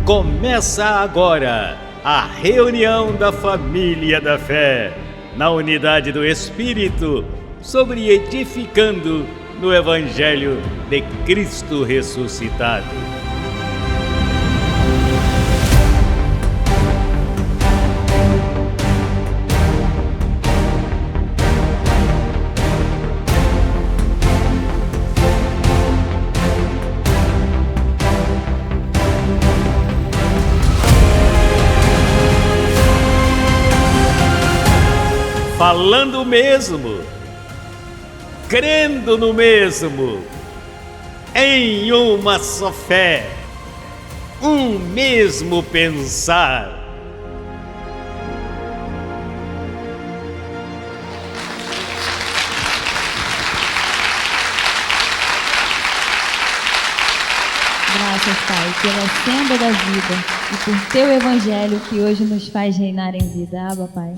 Começa agora a reunião da família da fé, na unidade do Espírito, sobre edificando no Evangelho de Cristo ressuscitado. Falando o mesmo, crendo no mesmo, em uma só fé, um mesmo pensar. Graças, Pai, pela senda da vida e por teu Evangelho que hoje nos faz reinar em vida. Abba, Pai.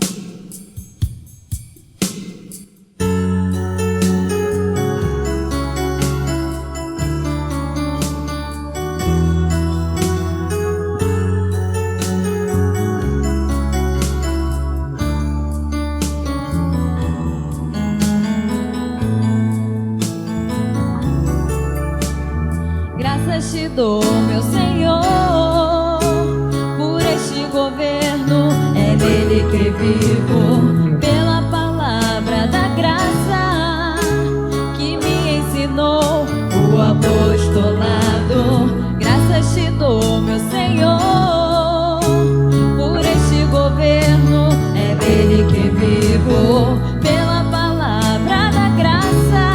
Graças te dou, meu Senhor, por este governo, é nele que vivo, pela palavra da graça que me ensinou o apostolado. Graças te dou, meu Senhor, por este governo, é nele que vivo, pela palavra da graça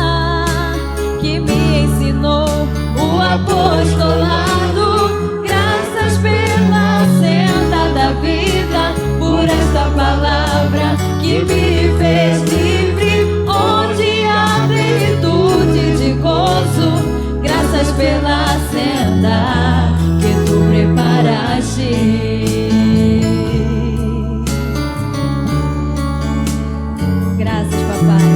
que me ensinou o apostolado. Graças pela senda da vida, por esta palavra que me fez livre, onde há plenitude de gozo. Graças pela senda que tu preparaste. Graças, papai.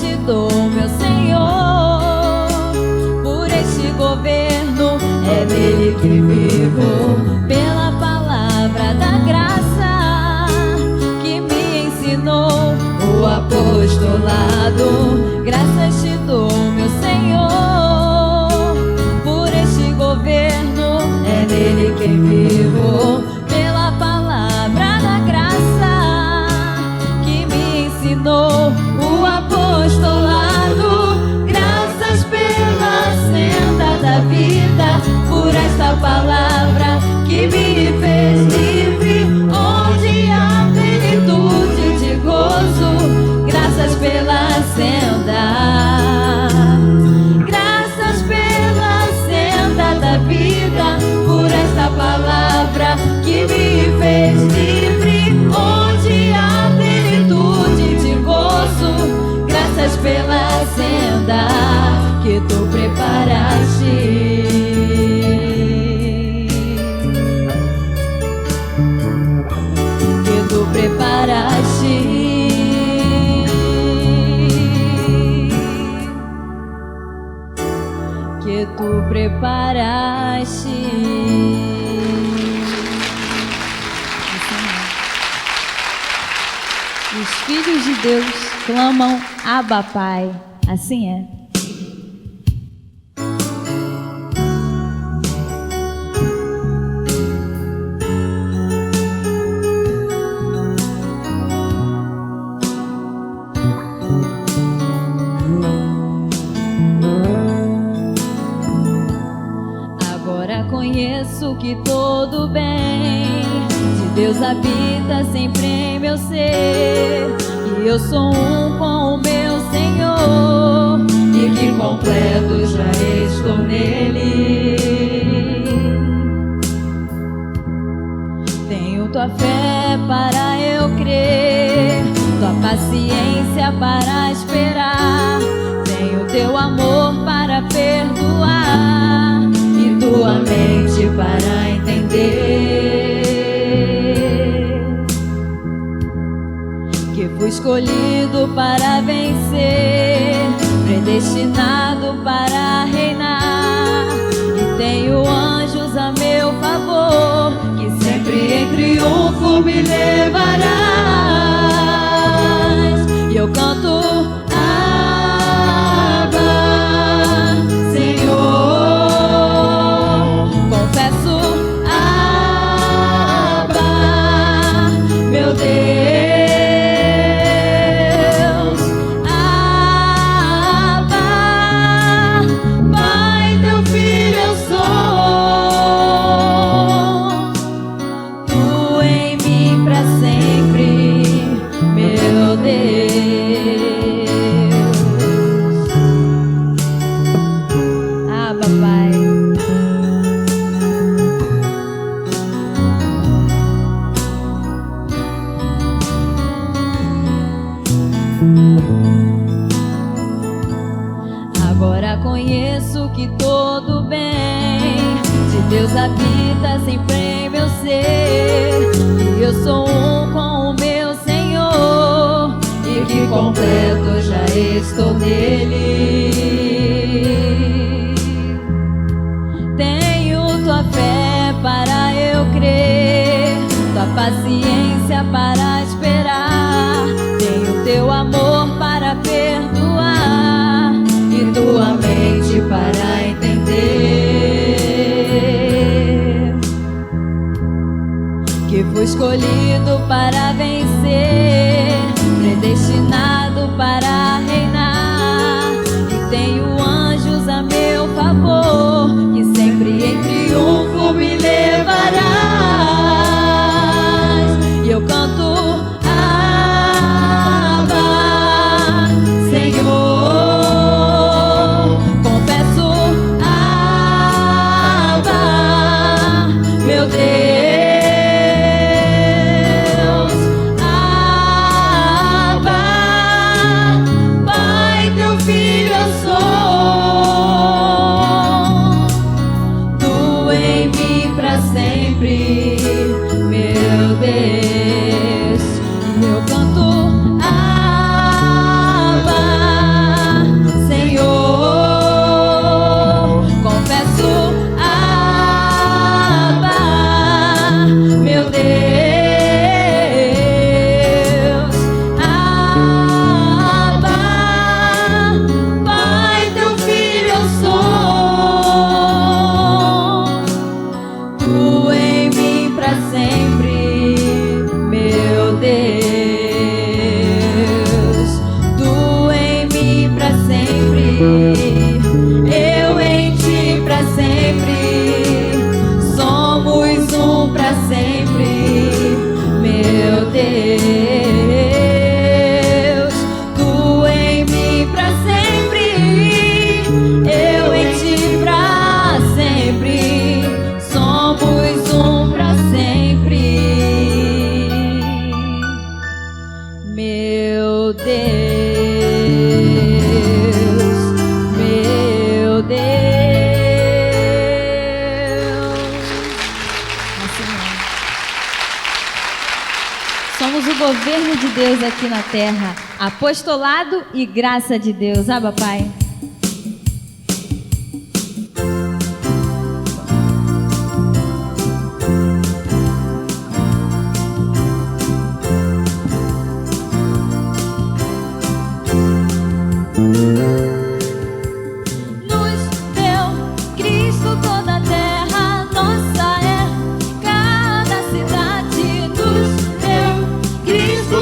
Te dou, meu Senhor, por este governo, é nele que vivo, pela palavra da graça que me ensinou o apostolado. Graças te dou, meu Senhor, por este governo, é nele que vivo, pela palavra da graça que me ensinou o apostolado. Graças pela senda da vida, por esta palavra que me fez livre, onde há plenitude de gozo. Graças pela senda, graças pela senda da vida, por esta palavra que me fez livre, onde há plenitude de gozo. Graças pela senda que tu preparaste. Que tu preparaste. Que tu preparaste. Os filhos de Deus clamam Abba, Pai. Assim é. Agora conheço que todo bem de Deus habita sempre em meu ser, que eu sou um com o meu Senhor e que completo já estou nele. Tenho tua fé para eu crer, tua paciência para esperar, tenho teu amor para perdoar e tua mente para entender. que fui escolhido para vencer, predestinado para reinar, e tenho anjos a meu favor, que sempre em triunfo me levarás. E eu canto Abba, Senhor, confesso Abba, meu Deus. Agora conheço que todo bem de Deus habita sempre em meu ser, e eu sou um com o meu Senhor, e que completo já estou nele. Tenho tua fé para eu crer, tua paciência para esperar, tenho teu amor para perdoar, e tua mente para entender que fui escolhido para vencer, predestinado para reinar, e tenho anjos a meu favor, que sempre em triunfo me levarás. E eu canto Abba, Senhor, confesso Abba, meu Deus. Somos o governo de Deus aqui na terra, apostolado e graça de Deus. Abba, Pai.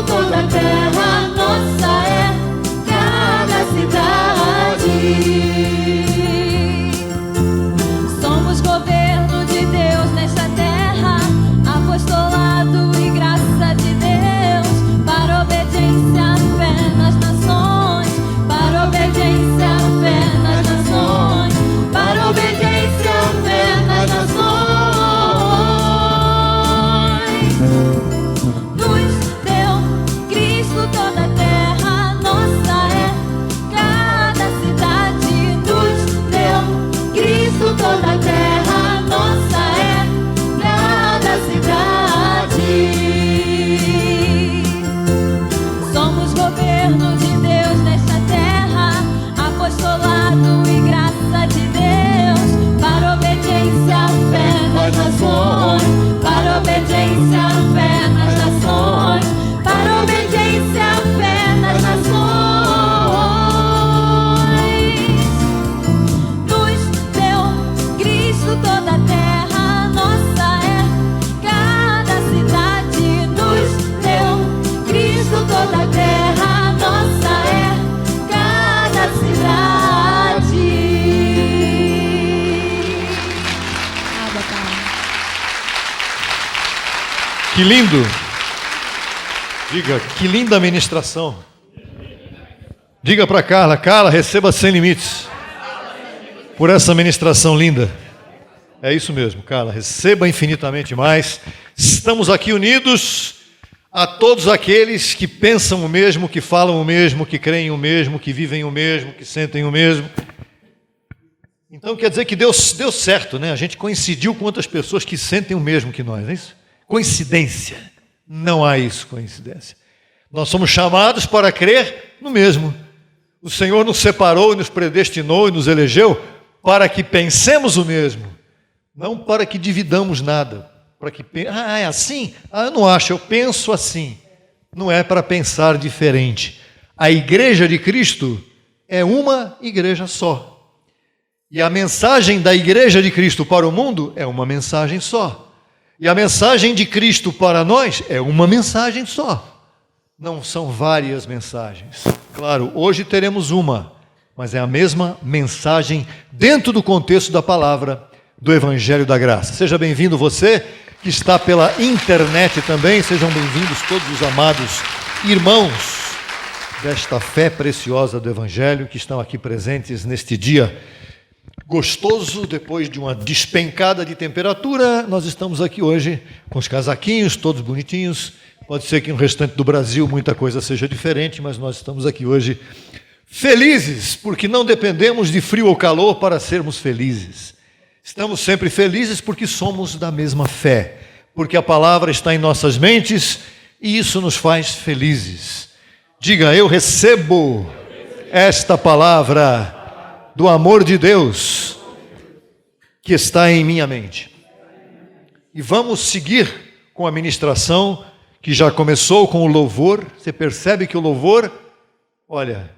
Toda a terra nossa é, cada cidade toda a terra nossa é cada cidade. Que lindo! Diga, que linda ministração. Diga para Carla, Carla, receba sem limites por essa ministração linda. É isso mesmo, Carla, receba infinitamente mais. Estamos aqui unidos a todos aqueles que pensam o mesmo, que falam o mesmo, que creem o mesmo, que vivem o mesmo, que sentem o mesmo. Então quer dizer que deu certo, né? A gente coincidiu com outras pessoas que sentem o mesmo que nós, não é isso? Coincidência. Não há isso, coincidência. Nós somos chamados para crer no mesmo. O Senhor nos separou e nos predestinou e nos elegeu para que pensemos o mesmo, não para que dividamos nada. Para que é assim? Eu não acho, eu penso assim. Não é para pensar diferente. A igreja de Cristo é uma igreja só. E a mensagem da igreja de Cristo para o mundo é uma mensagem só. E a mensagem de Cristo para nós é uma mensagem só. Não são várias mensagens. Claro, hoje teremos uma, mas é a mesma mensagem dentro do contexto da palavra do Evangelho da Graça. Seja bem-vindo você que está pela internet também. Sejam bem-vindos todos os amados irmãos desta fé preciosa do Evangelho que estão aqui presentes neste dia gostoso, depois de uma despencada de temperatura. Nós estamos aqui hoje com os casaquinhos todos bonitinhos. Pode ser que no restante do Brasil muita coisa seja diferente, mas nós estamos aqui hoje felizes, porque não dependemos de frio ou calor para sermos felizes. Estamos sempre felizes porque somos da mesma fé, porque a palavra está em nossas mentes e isso nos faz felizes. Diga, eu recebo esta palavra do amor de Deus que está em minha mente. E vamos seguir com a ministração que já começou com o louvor. Você percebe que o louvor, olha,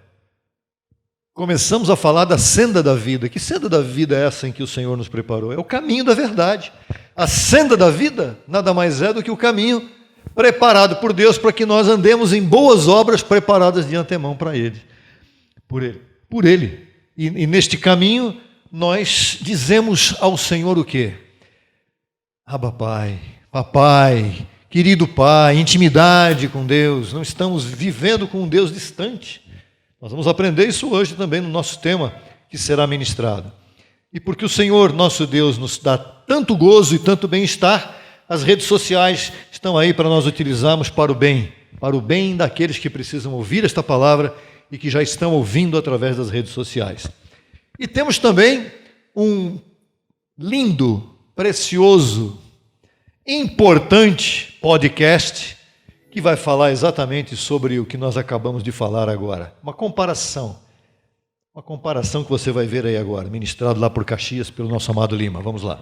começamos a falar da senda da vida. Que senda da vida é essa em que o Senhor nos preparou? É o caminho da verdade. A senda da vida nada mais é do que o caminho preparado por Deus para que nós andemos em boas obras preparadas de antemão para Ele. Por Ele. E neste caminho nós dizemos ao Senhor o quê? Abba Pai, Papai, querido Pai, intimidade com Deus. Não estamos vivendo com um Deus distante. Nós vamos aprender isso hoje também no nosso tema que será ministrado. E porque o Senhor, nosso Deus, nos dá tanto gozo e tanto bem-estar, as redes sociais estão aí para nós utilizarmos para o bem daqueles que precisam ouvir esta palavra e que já estão ouvindo através das redes sociais. E temos também um lindo, precioso, importante podcast que vai falar exatamente sobre o que nós acabamos de falar agora. Uma comparação que você vai ver aí agora, ministrado lá por Caxias pelo nosso amado Lima. Vamos lá.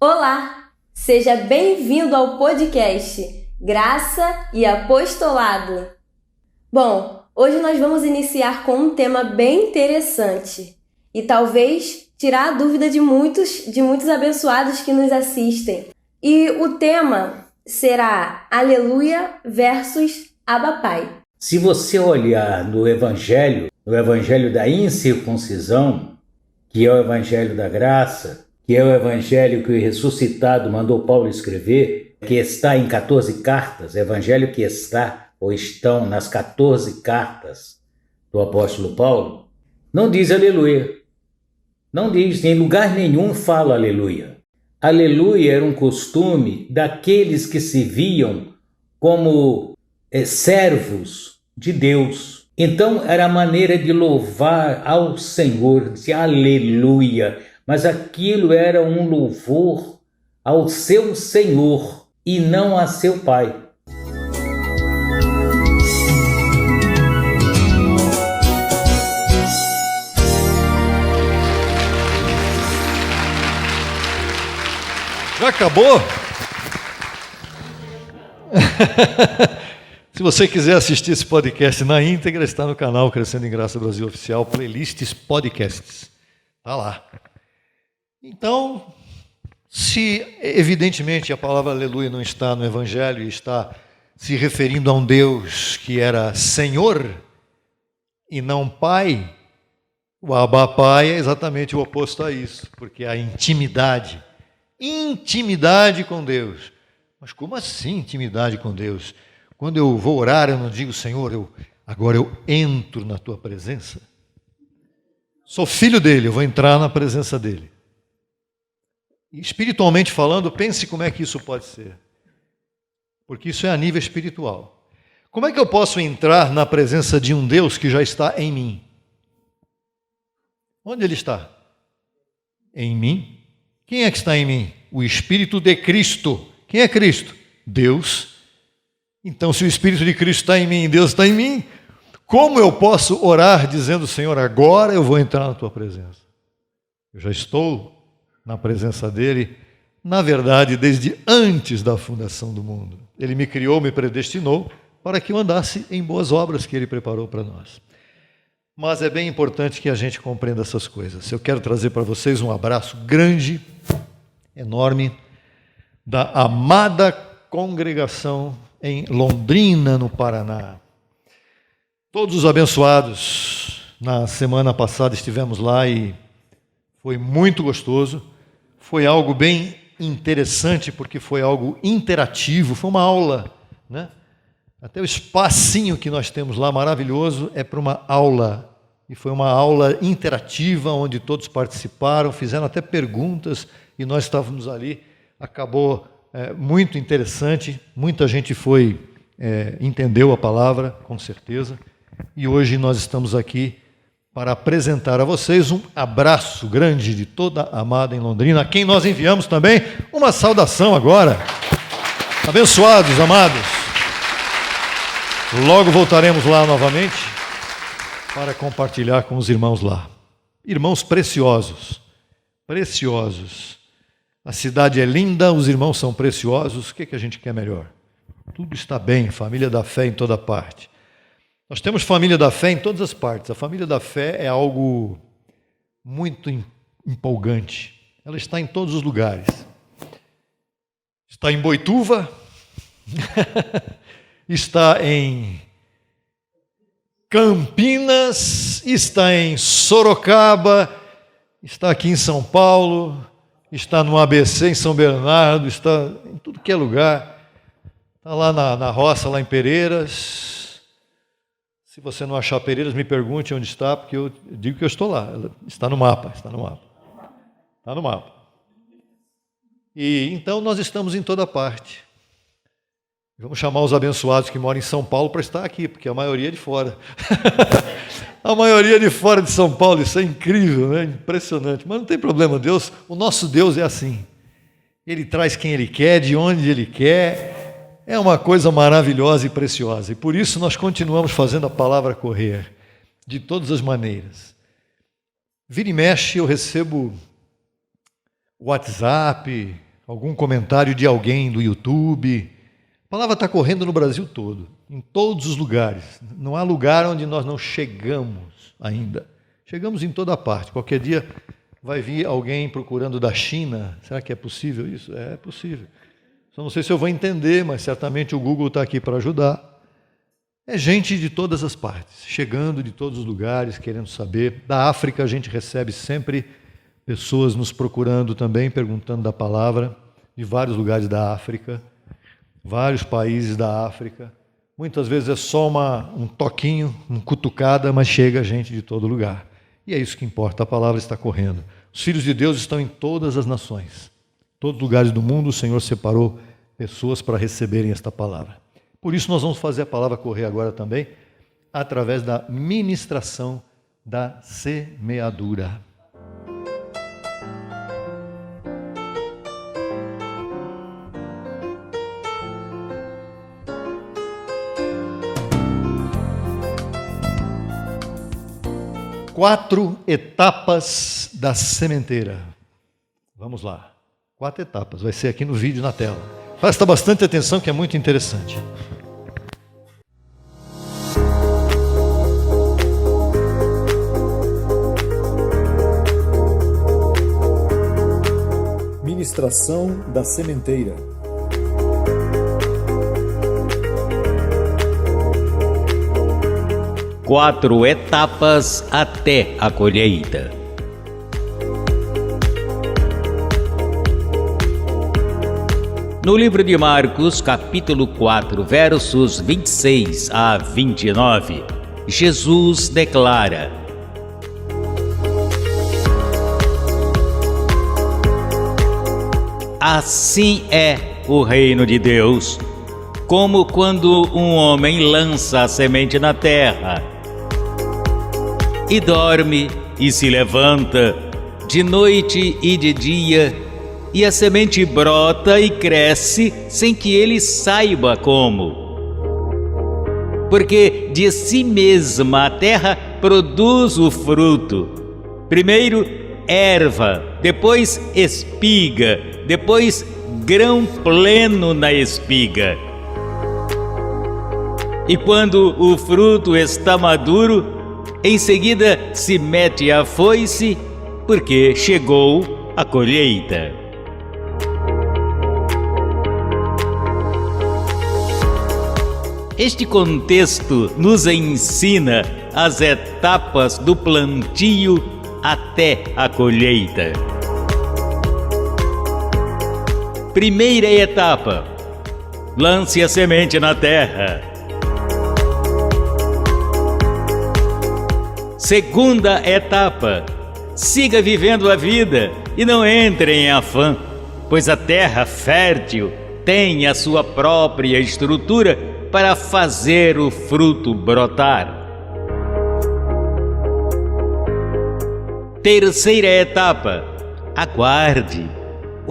Olá, seja bem-vindo ao podcast Graça e Apostolado. Bom, hoje nós vamos iniciar com um tema bem interessante e talvez tirar a dúvida de muitos abençoados que nos assistem. E o tema será Aleluia versus Abba Pai. Se você olhar no Evangelho da incircuncisão, que é o Evangelho da graça, que é o Evangelho que o ressuscitado mandou Paulo escrever, que está em 14 cartas, Evangelho que está ou estão nas 14 cartas do apóstolo Paulo, não diz aleluia. Não diz, em lugar nenhum fala aleluia. Aleluia era um costume daqueles que se viam como servos de Deus. Então era a maneira de louvar ao Senhor, de aleluia. Mas aquilo era um louvor ao seu Senhor e não a seu Pai. Já acabou? Se você quiser assistir esse podcast na íntegra, está no canal Crescendo em Graça Brasil Oficial, playlists podcasts. Está lá. Então, se evidentemente a palavra aleluia não está no Evangelho e está se referindo a um Deus que era Senhor e não Pai, o Abba Pai é exatamente o oposto a isso, porque a intimidade com Deus. Mas como assim intimidade com Deus? Quando eu vou orar, eu não digo, Senhor, agora eu entro na tua presença. Sou filho dele, eu vou entrar na presença dele. E espiritualmente falando, pense como é que isso pode ser. Porque isso é a nível espiritual. Como é que eu posso entrar na presença de um Deus que já está em mim? Onde ele está? Em mim. Quem é que está em mim? O Espírito de Cristo. Quem é Cristo? Deus. Então, se o Espírito de Cristo está em mim e Deus está em mim, como eu posso orar dizendo, Senhor, agora eu vou entrar na tua presença? Eu já estou na presença dele, na verdade, desde antes da fundação do mundo. Ele me criou, me predestinou para que eu andasse em boas obras que ele preparou para nós. Mas é bem importante que a gente compreenda essas coisas. Eu quero trazer para vocês um abraço grande, enorme, da amada congregação em Londrina, no Paraná. Todos os abençoados, na semana passada estivemos lá e foi muito gostoso. Foi algo bem interessante, porque foi algo interativo, foi uma aula, né? Até o espacinho que nós temos lá, maravilhoso, é para uma aula. E foi uma aula interativa, onde todos participaram, fizeram até perguntas, e nós estávamos ali. Acabou muito interessante, muita gente entendeu a palavra, com certeza. E hoje nós estamos aqui para apresentar a vocês um abraço grande de toda a amada em Londrina, a quem nós enviamos também uma saudação agora. Abençoados, amados. Logo voltaremos lá novamente para compartilhar com os irmãos lá. Irmãos preciosos, preciosos. A cidade é linda, os irmãos são preciosos, o que a gente quer melhor? Tudo está bem, família da fé em toda parte. Nós temos família da fé em todas as partes. A família da fé é algo muito empolgante. Ela está em todos os lugares. Está em Boituva, está em Campinas, está em Sorocaba, está aqui em São Paulo, está no ABC em São Bernardo, está em tudo que é lugar. Está lá na roça, lá em Pereiras. Se você não achar Pereiras, me pergunte onde está, porque eu digo que eu estou lá. Ela está no mapa, está no mapa. Está no mapa. E então nós estamos em toda parte. Vamos chamar os abençoados que moram em São Paulo para estar aqui, porque a maioria é de fora. A maioria é de fora de São Paulo, isso é incrível, né? Impressionante. Mas não tem problema, Deus, o nosso Deus é assim. Ele traz quem Ele quer, de onde Ele quer. É uma coisa maravilhosa e preciosa. E por isso nós continuamos fazendo a palavra correr, de todas as maneiras. Vira e mexe, eu recebo WhatsApp, algum comentário de alguém do YouTube. A palavra está correndo no Brasil todo, em todos os lugares. Não há lugar onde nós não chegamos ainda. Chegamos em toda parte. Qualquer dia vai vir alguém procurando da China. Será que é possível isso? É possível. Só não sei se eu vou entender, mas certamente o Google está aqui para ajudar. É gente de todas as partes, chegando de todos os lugares, querendo saber. Da África a gente recebe sempre pessoas nos procurando também, perguntando da palavra, de vários lugares da África, vários países da África. Muitas vezes é só um toquinho, uma cutucada, mas chega gente de todo lugar. E é isso que importa, a palavra está correndo. Os filhos de Deus estão em todas as nações. Todos os lugares do mundo o Senhor separou pessoas para receberem esta palavra. Por isso nós vamos fazer a palavra correr agora também, através da ministração da semeadura. Quatro etapas da sementeira. Vamos lá. 4 etapas. Vai ser aqui no vídeo, na tela. Presta bastante atenção que é muito interessante. Ministração da sementeira. Quatro etapas até a colheita. No livro de Marcos, capítulo 4, versos 26 a 29, Jesus declara: assim é o reino de Deus, como quando um homem lança a semente na terra, e dorme e se levanta, de noite e de dia, e a semente brota e cresce sem que ele saiba como. Porque de si mesma a terra produz o fruto. Primeiro erva, depois espiga, depois grão pleno na espiga. E quando o fruto está maduro, em seguida se mete a foice, porque chegou a colheita. Este contexto nos ensina as etapas do plantio até a colheita. Primeira etapa: lance a semente na terra. Segunda etapa: siga vivendo a vida e não entre em afã, pois a terra fértil tem a sua própria estrutura para fazer o fruto brotar. Terceira etapa: aguarde.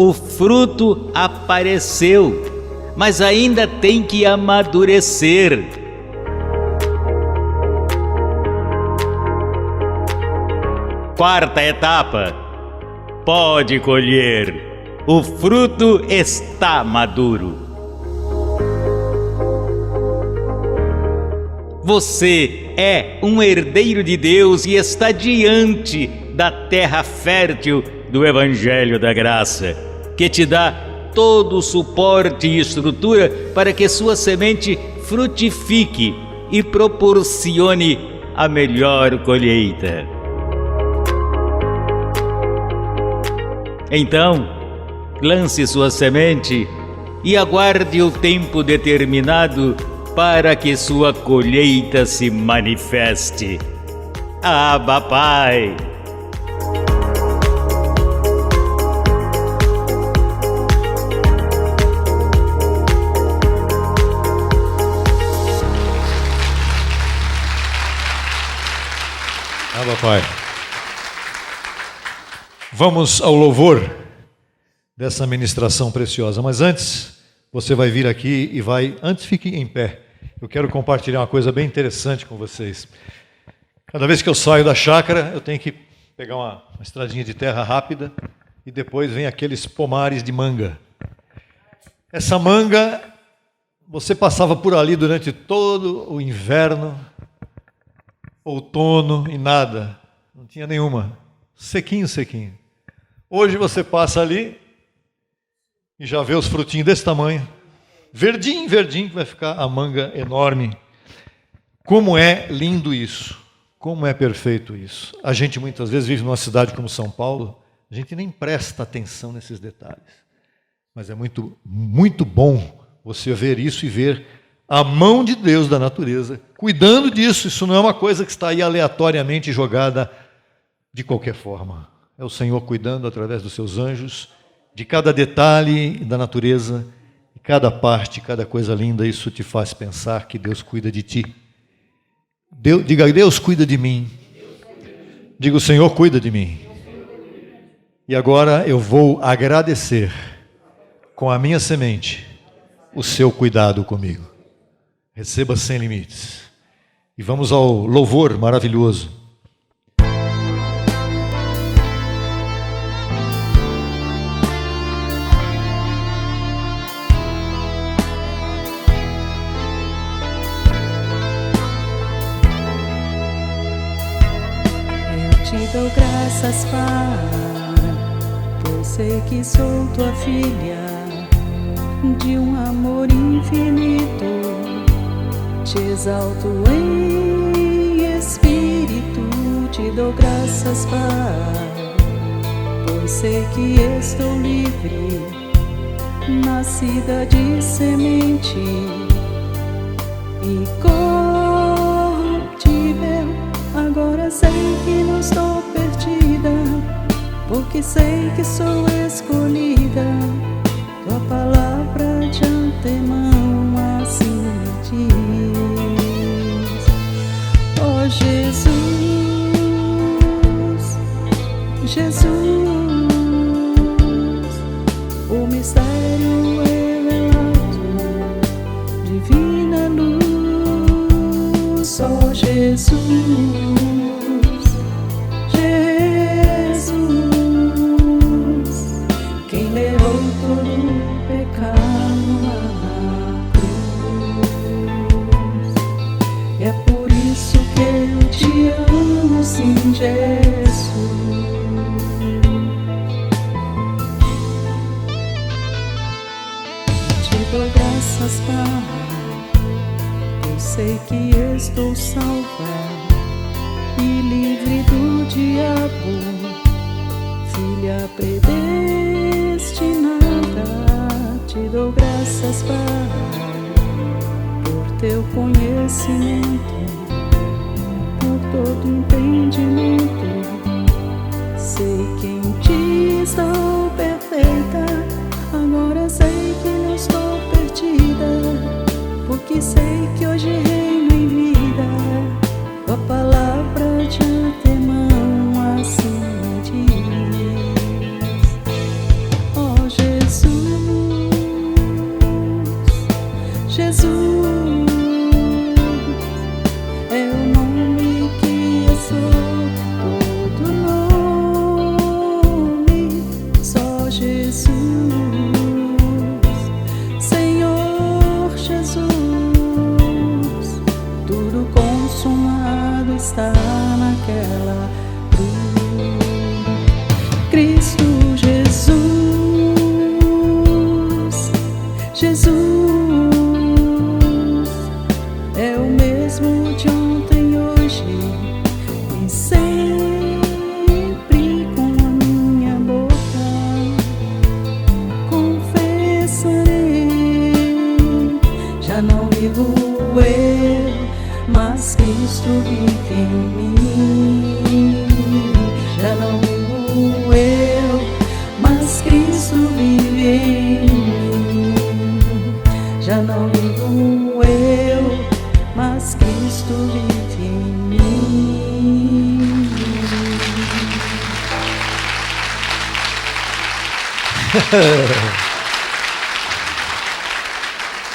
O fruto apareceu, mas ainda tem que amadurecer. Quarta etapa: pode colher. O fruto está maduro. Você é um herdeiro de Deus e está diante da terra fértil do Evangelho da Graça, que te dá todo o suporte e estrutura para que sua semente frutifique e proporcione a melhor colheita. Então, lance sua semente e aguarde o tempo determinado para que sua colheita se manifeste. Abba, Pai! Abba, Pai. Vamos ao louvor dessa ministração preciosa, mas antes, você vai vir aqui e antes fique em pé. Eu quero compartilhar uma coisa bem interessante com vocês. Cada vez que eu saio da chácara, eu tenho que pegar uma estradinha de terra rápida e depois vem aqueles pomares de manga. Essa manga, você passava por ali durante todo o inverno, outono e nada, não tinha nenhuma, sequinho. Hoje você passa ali e já vê os frutinhos desse tamanho, verdinho, que vai ficar a manga enorme. Como é lindo isso, como é perfeito isso. A gente muitas vezes vive numa cidade como São Paulo, a gente nem presta atenção nesses detalhes. Mas é muito, muito bom você ver isso e ver a mão de Deus da natureza cuidando disso. Isso não é uma coisa que está aí aleatoriamente jogada de qualquer forma. É o Senhor cuidando através dos seus anjos de cada detalhe da natureza, de cada parte, cada coisa linda. Isso te faz pensar que Deus cuida de ti. Diga, Deus cuida de mim. Diga, o Senhor cuida de mim. E agora eu vou agradecer com a minha semente o seu cuidado comigo. Receba sem limites. E vamos ao louvor maravilhoso. Eu te dou graças, Pai, pois sei que sou tua filha, de um amor infinito. Te exalto em espírito, te dou graças, Pai, pois sei que estou livre, nascida de semente incorruptível. Agora sei que não estou perdida, porque sei que sou escolhida. Tua palavra de antemão assim me diz. Oh Jesus, Jesus, o mistério revelado, divina luz. Oh Jesus, quem levou todo o pecado na cruz. É por isso que eu te amo, sim, Jesus. Te dou graças, Pai, eu sei que estou salva e livre do diabo, filha predestinada. Te dou graças, Pai, por teu conhecimento, por todo entendimento. Sei que em ti estou perfeita, agora sei que não estou perdida, porque sei que hoje reino em vida. Tua palavra de antemão assim me diz. Oh Jesus, Jesus, é o nome que é sobre todo nome. Só Jesus, Senhor Jesus, tudo consumado está naquela cruz. Cristo Jesus, Jesus, é o mesmo de ontem, hoje e sempre. Com a minha boca confessarei, já não vivo eu, mas Cristo vive em mim. Já não vivo eu, mas Cristo vive em mim. Já não vivo eu, mas Cristo vive em mim.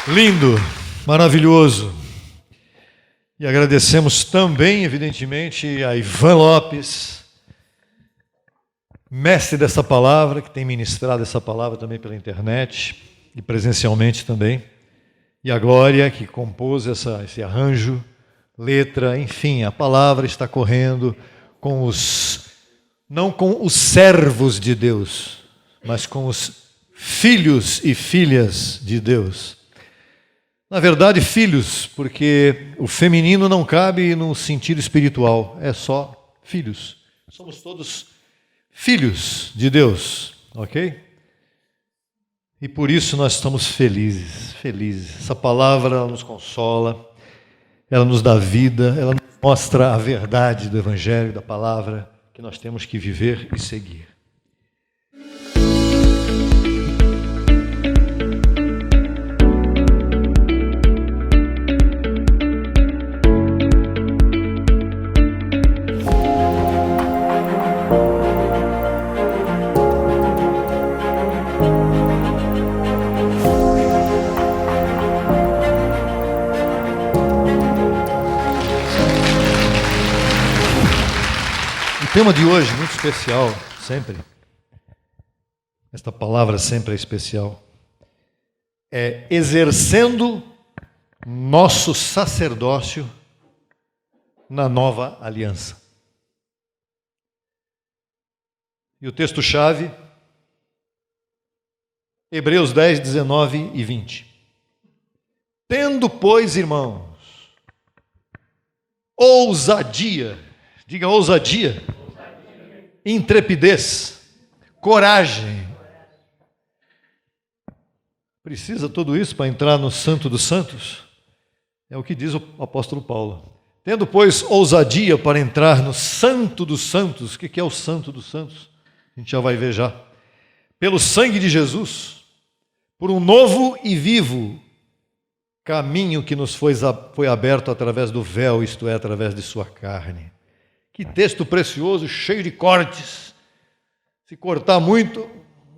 Lindo, maravilhoso. E agradecemos também, evidentemente, a Ivan Lopes, mestre dessa palavra, que tem ministrado essa palavra também pela internet e presencialmente também. E a Glória, que compôs esse arranjo, letra, enfim, a palavra está correndo com não com os servos de Deus, mas com os filhos e filhas de Deus. Na verdade, filhos, porque o feminino não cabe no sentido espiritual, é só filhos. Somos todos filhos de Deus, ok? E por isso nós estamos felizes, felizes. Essa palavra ela nos consola, ela nos dá vida, ela nos mostra a verdade do Evangelho, da palavra que nós temos que viver e seguir. O tema de hoje, muito especial, sempre. Esta palavra sempre é especial. É exercendo nosso sacerdócio na nova aliança. E o texto-chave Hebreus 10, 19 e 20. Tendo, pois, irmãos, ousadia, diga ousadia, intrepidez, coragem. Precisa tudo isso para entrar no Santo dos Santos? É o que diz o apóstolo Paulo. Tendo, pois, ousadia para entrar no Santo dos Santos. O que é o Santo dos Santos? A gente já vai ver já. Pelo sangue de Jesus, por um novo e vivo caminho que nos foi aberto através do véu, isto é, através de sua carne. Que texto precioso, cheio de cortes. Se cortar muito,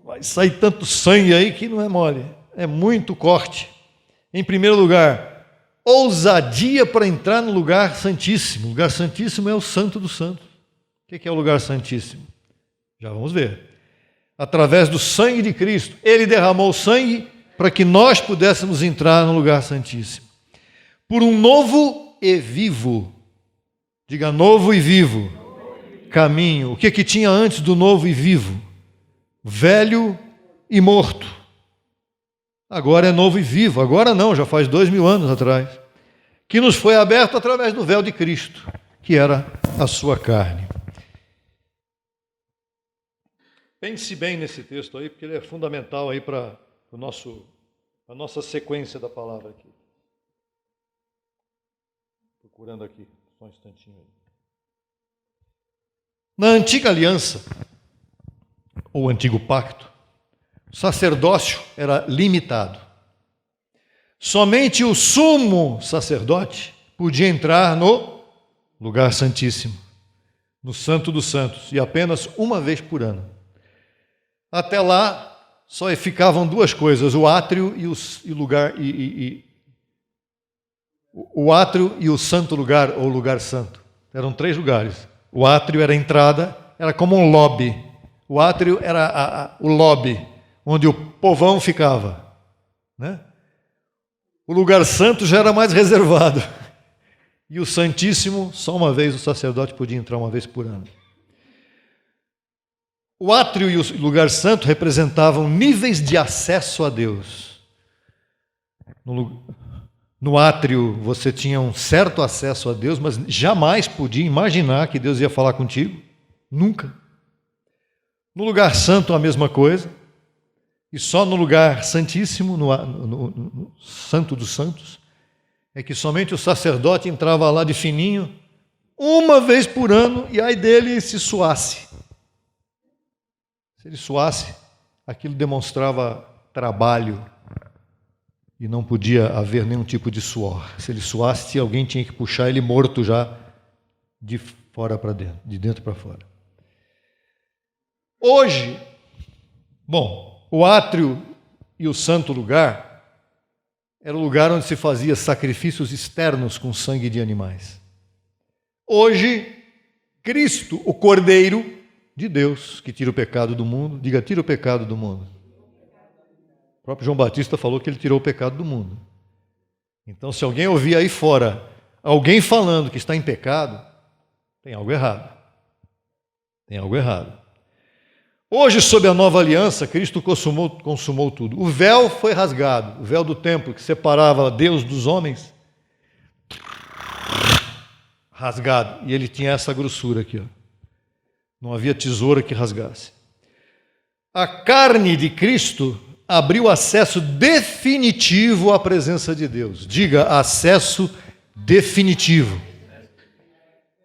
vai sair tanto sangue aí que não é mole. É muito corte. Em primeiro lugar, ousadia para entrar no lugar santíssimo. O lugar santíssimo é o Santo dos Santos. O que é o lugar santíssimo? Já vamos ver. Através do sangue de Cristo. Ele derramou o sangue para que nós pudéssemos entrar no lugar santíssimo. Por um novo e vivo, diga novo e vivo, caminho. O que tinha antes do novo e vivo? Velho e morto. Agora é novo e vivo. Agora não, já faz 2000 anos atrás. Que nos foi aberto através do véu de Cristo, que era a sua carne. Pense bem nesse texto aí, porque ele é fundamental aí para a nossa sequência da palavra aqui. Procurando aqui, só um instantinho aí. Na antiga aliança, ou antigo pacto, o sacerdócio era limitado. Somente o sumo sacerdote podia entrar no lugar santíssimo, no Santo dos Santos, e apenas uma vez por ano. Até lá, só ficavam duas coisas, o átrio e o átrio e o santo lugar, ou lugar santo. Eram 3 lugares. O átrio era a entrada, era como um lobby. O átrio era o lobby, onde o povão ficava, né? O lugar santo já era mais reservado. E o Santíssimo, só uma vez o sacerdote podia entrar uma vez por ano. O átrio e o lugar representavam níveis de acesso a Deus. No átrio você tinha um certo acesso a Deus, mas jamais podia imaginar que Deus ia falar contigo. Nunca. No lugar santo a mesma coisa. E só no lugar santíssimo, no Santo dos Santos, é que somente o sacerdote entrava lá de fininho, uma vez por ano, e ai dele se suasse. Se ele suasse, aquilo demonstrava trabalho e não podia haver nenhum tipo de suor. Se ele suasse, alguém tinha que puxar ele morto já de fora para dentro, de dentro para fora. Hoje, o átrio e o santo lugar era o lugar onde se fazia sacrifícios externos com sangue de animais. Hoje, Cristo, o Cordeiro de Deus, que tira o pecado do mundo, diga, tira o pecado do mundo. O próprio João Batista falou que ele tirou o pecado do mundo. Então, se alguém ouvir aí fora alguém falando que está em pecado, tem algo errado. Tem algo errado. Hoje, sob a nova aliança, Cristo consumou tudo. O véu foi rasgado, o véu do templo que separava Deus dos homens, rasgado. E ele tinha essa grossura aqui, ó. Não havia tesoura que rasgasse. A carne de Cristo abriu acesso definitivo à presença de Deus. Diga, acesso definitivo.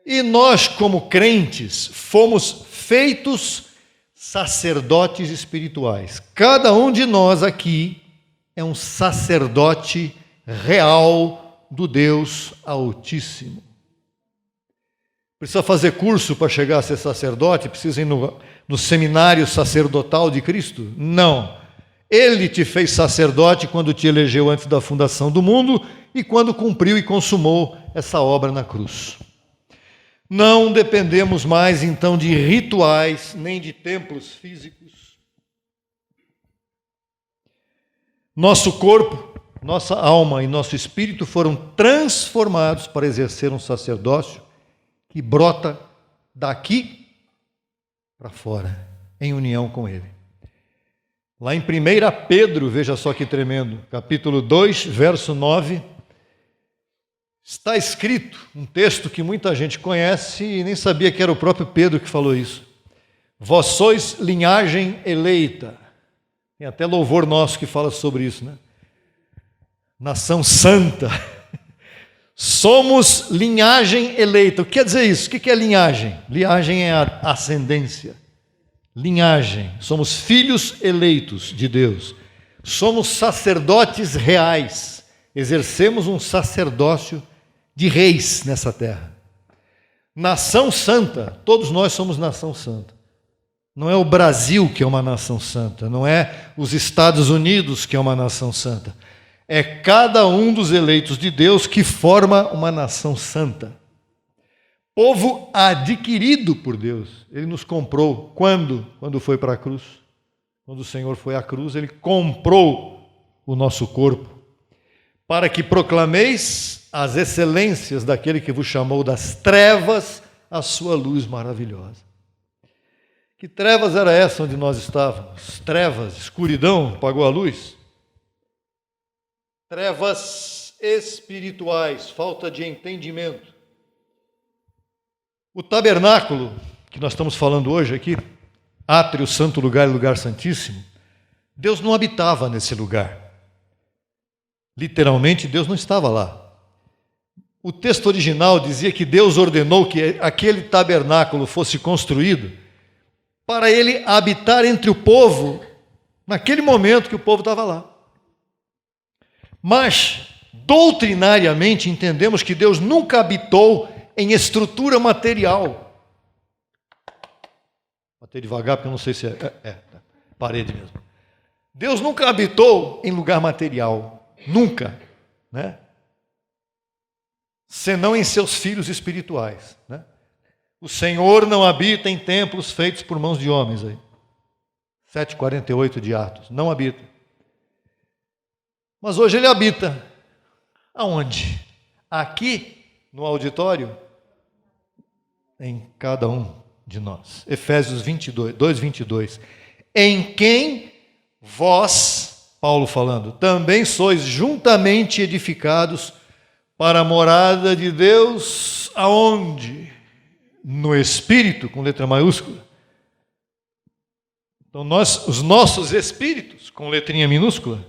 E nós, como crentes, fomos feitos sacerdotes espirituais. Cada um de nós aqui é um sacerdote real do Deus Altíssimo. Precisa fazer curso para chegar a ser sacerdote? Precisa ir no seminário sacerdotal de Cristo? Não. Ele te fez sacerdote quando te elegeu antes da fundação do mundo e quando cumpriu e consumou essa obra na cruz. Não dependemos mais, então, de rituais, nem de templos físicos. Nosso corpo, nossa alma e nosso espírito foram transformados para exercer um sacerdócio que brota daqui para fora, em união com Ele. Lá em 1 Pedro, veja só que tremendo, capítulo 2, verso 9, está escrito um texto que muita gente conhece e nem sabia que era o próprio Pedro que falou isso. Vós sois linhagem eleita. Tem até louvor nosso que fala sobre isso, né? Nação santa. Somos linhagem eleita. O que quer dizer isso? O que é linhagem? Linhagem é a ascendência. Linhagem. Somos filhos eleitos de Deus. Somos sacerdotes reais. Exercemos um sacerdócio de reis nessa terra. Nação santa. Todos nós somos nação santa. Não é o Brasil que é uma nação santa. Não é os Estados Unidos que é uma nação santa. É cada um dos eleitos de Deus que forma uma nação santa. Povo adquirido por Deus. Ele nos comprou. Quando? Quando foi para a cruz. Quando o Senhor foi à cruz, Ele comprou o nosso corpo. Para que proclameis as excelências daquele que vos chamou das trevas à sua luz maravilhosa. Que trevas era essa onde nós estávamos? Trevas, escuridão, apagou a luz? Trevas espirituais, falta de entendimento. O tabernáculo, que nós estamos falando hoje aqui, átrio, santo lugar e lugar santíssimo, Deus não habitava nesse lugar. Literalmente, Deus não estava lá. O texto original dizia que Deus ordenou que aquele tabernáculo fosse construído para ele habitar entre o povo, naquele momento que o povo estava lá. Mas, doutrinariamente, entendemos que Deus nunca habitou em estrutura material. Batei devagar porque eu não sei se parede mesmo. Deus nunca habitou em lugar material. Nunca. Né? Senão em seus filhos espirituais. Né? O Senhor não habita em templos feitos por mãos de homens. 7:48 de Atos. Não habita. Mas hoje Ele habita. Aonde? Aqui, no auditório? Em cada um de nós. Efésios 2:22. Em quem vós, Paulo falando, também sois juntamente edificados para a morada de Deus, aonde? No Espírito, com letra maiúscula. Então os nossos espíritos, com letrinha minúscula,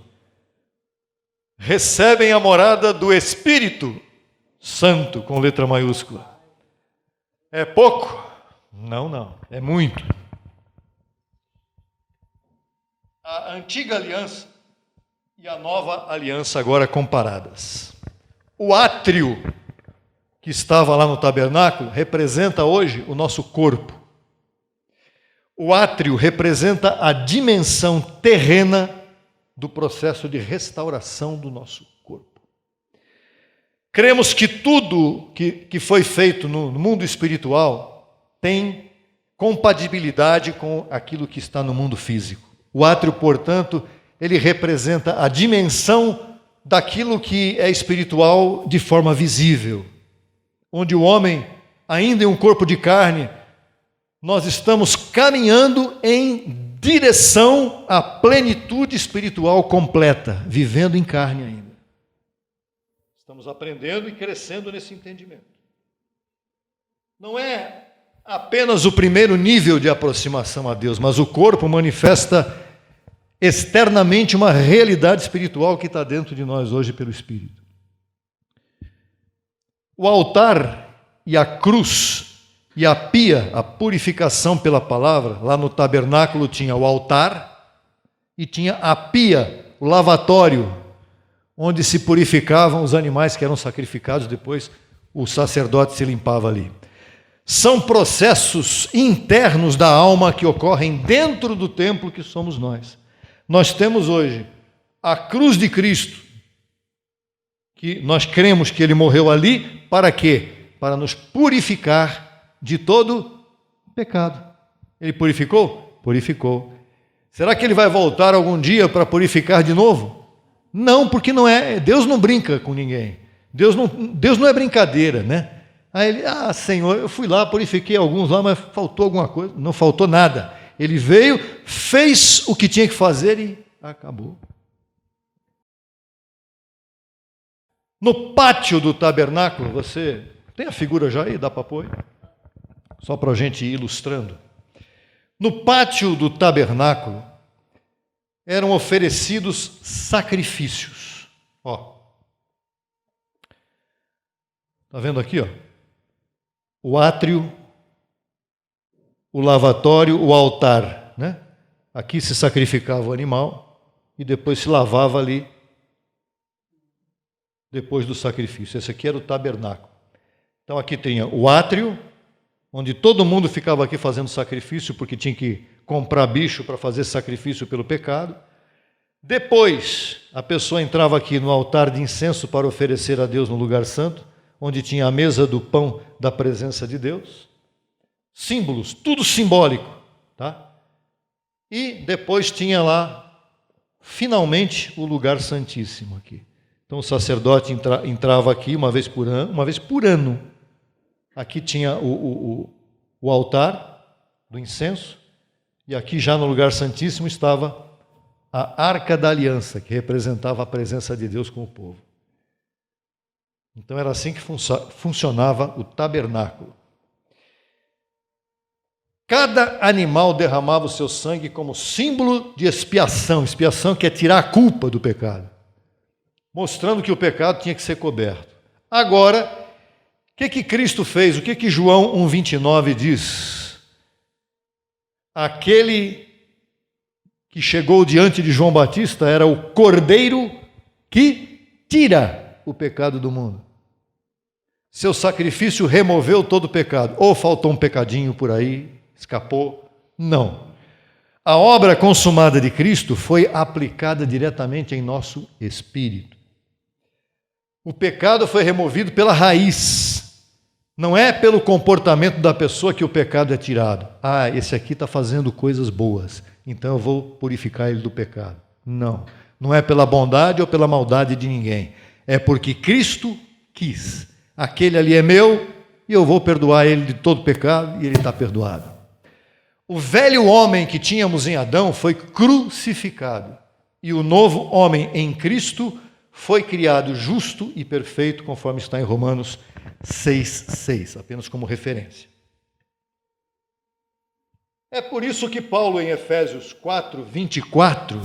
recebem a morada do Espírito Santo, com letra maiúscula. É pouco? Não, é muito. A antiga aliança e a nova aliança agora comparadas. O átrio que estava lá no tabernáculo representa hoje o nosso corpo. O átrio representa a dimensão terrena do processo de restauração do nosso corpo. Cremos que tudo que foi feito no mundo espiritual tem compatibilidade com aquilo que está no mundo físico. O átrio, portanto, ele representa a dimensão daquilo que é espiritual de forma visível. Onde o homem, ainda em um corpo de carne, nós estamos caminhando em direção à plenitude espiritual completa, vivendo em carne ainda. Estamos aprendendo e crescendo nesse entendimento. Não é apenas o primeiro nível de aproximação a Deus, mas o corpo manifesta externamente uma realidade espiritual que está dentro de nós hoje pelo Espírito. O altar e a cruz e a pia, a purificação pela palavra, lá no tabernáculo tinha o altar e tinha a pia, o lavatório, onde se purificavam os animais que eram sacrificados, depois o sacerdote se limpava ali. São processos internos da alma que ocorrem dentro do templo que somos nós. Nós temos hoje a cruz de Cristo, que nós cremos que Ele morreu ali, para quê? Para nos purificar de todo pecado. Ele purificou? Purificou. Será que Ele vai voltar algum dia para purificar de novo? Não, porque não é. Deus não brinca com ninguém. Deus não é brincadeira, né? Aí ele, Senhor, eu fui lá, purifiquei alguns lá, mas faltou alguma coisa. Não faltou nada. Ele veio, fez o que tinha que fazer e acabou. No pátio do tabernáculo, você tem a figura já aí? Dá para pôr? Só para a gente ir ilustrando. No pátio do tabernáculo eram oferecidos sacrifícios. Ó, tá vendo aqui, ó? O átrio, o lavatório, o altar, né? Aqui se sacrificava o animal e depois se lavava ali depois do sacrifício. Esse aqui era o tabernáculo. Então aqui tinha o átrio, onde todo mundo ficava aqui fazendo sacrifício, porque tinha que comprar bicho para fazer sacrifício pelo pecado. Depois, a pessoa entrava aqui no altar de incenso para oferecer a Deus no lugar santo, onde tinha a mesa do pão da presença de Deus. Símbolos, tudo simbólico, tá? E depois tinha lá, finalmente, o lugar santíssimo aqui. Então o sacerdote entrava aqui uma vez por ano. Aqui tinha o altar do incenso, e aqui já no lugar santíssimo estava a Arca da Aliança, que representava a presença de Deus com o povo. Então era assim que funcionava o tabernáculo. Cada animal derramava o seu sangue como símbolo de expiação. Expiação que é tirar a culpa do pecado, mostrando que o pecado tinha que ser coberto. Agora, o que Cristo fez? O que João 1,29 diz? Aquele que chegou diante de João Batista era o Cordeiro que tira o pecado do mundo. Seu sacrifício removeu todo o pecado. Ou faltou um pecadinho por aí, escapou? Não. A obra consumada de Cristo foi aplicada diretamente em nosso espírito. O pecado foi removido pela raiz. Não é pelo comportamento da pessoa que o pecado é tirado. Ah, esse aqui está fazendo coisas boas, então eu vou purificar ele do pecado. Não. Não é pela bondade ou pela maldade de ninguém. É porque Cristo quis. Aquele ali é meu e eu vou perdoar ele de todo pecado e ele está perdoado. O velho homem que tínhamos em Adão foi crucificado e o novo homem em Cristo foi criado justo e perfeito, conforme está em Romanos 6,6, apenas como referência. É por isso que Paulo, em Efésios 4:24,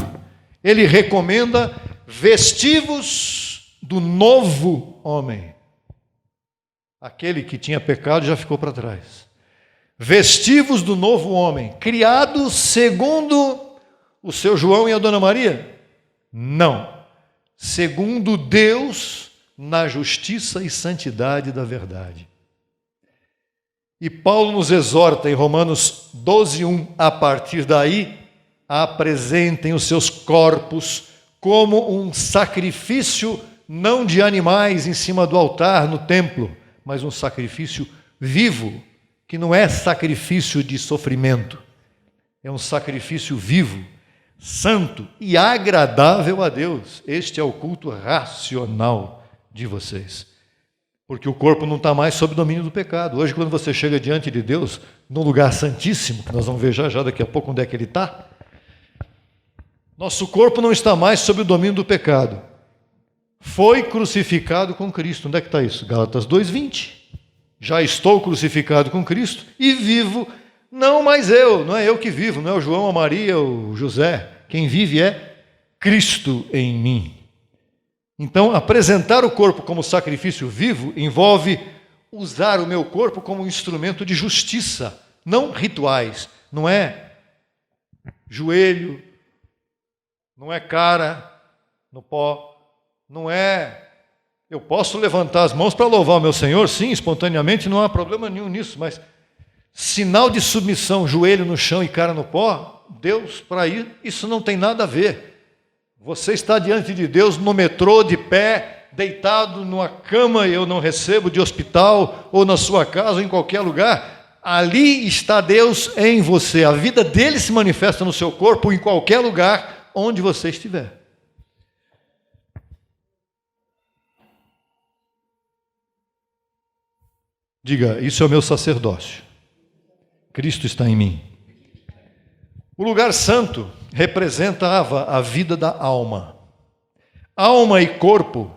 ele recomenda vestivos do novo homem. Aquele que tinha pecado já ficou para trás. Vestivos do novo homem, criado segundo o seu João e a Dona Maria? Não. Segundo Deus, na justiça e santidade da verdade. E Paulo nos exorta em Romanos 12:1, a partir daí, apresentem os seus corpos como um sacrifício, não de animais em cima do altar no templo, mas um sacrifício vivo, que não é sacrifício de sofrimento, é um sacrifício vivo, santo e agradável a Deus. Este é o culto racional de vocês. Porque o corpo não está mais sob domínio do pecado. Hoje, quando você chega diante de Deus, num lugar santíssimo, que nós vamos ver já daqui a pouco onde é que ele está, nosso corpo não está mais sob o domínio do pecado. Foi crucificado com Cristo. Onde é que está isso? Gálatas 2:20. Já estou crucificado com Cristo e vivo, não mais eu, não é eu que vivo, não é o João, a Maria, o José. Quem vive é Cristo em mim. Então, apresentar o corpo como sacrifício vivo envolve usar o meu corpo como um instrumento de justiça, não rituais. Não é joelho, não é cara no pó, não é... Eu posso levantar as mãos para louvar o meu Senhor, sim, espontaneamente, não há problema nenhum nisso, mas sinal de submissão, joelho no chão e cara no pó, Deus, para isso não tem nada a ver. Você está diante de Deus no metrô, de pé, deitado numa cama, eu não recebo, de hospital, ou na sua casa, ou em qualquer lugar. Ali está Deus em você. A vida dele se manifesta no seu corpo, em qualquer lugar onde você estiver. Diga, isso é o meu sacerdócio. Cristo está em mim. O lugar santo representava a vida da alma. Alma e corpo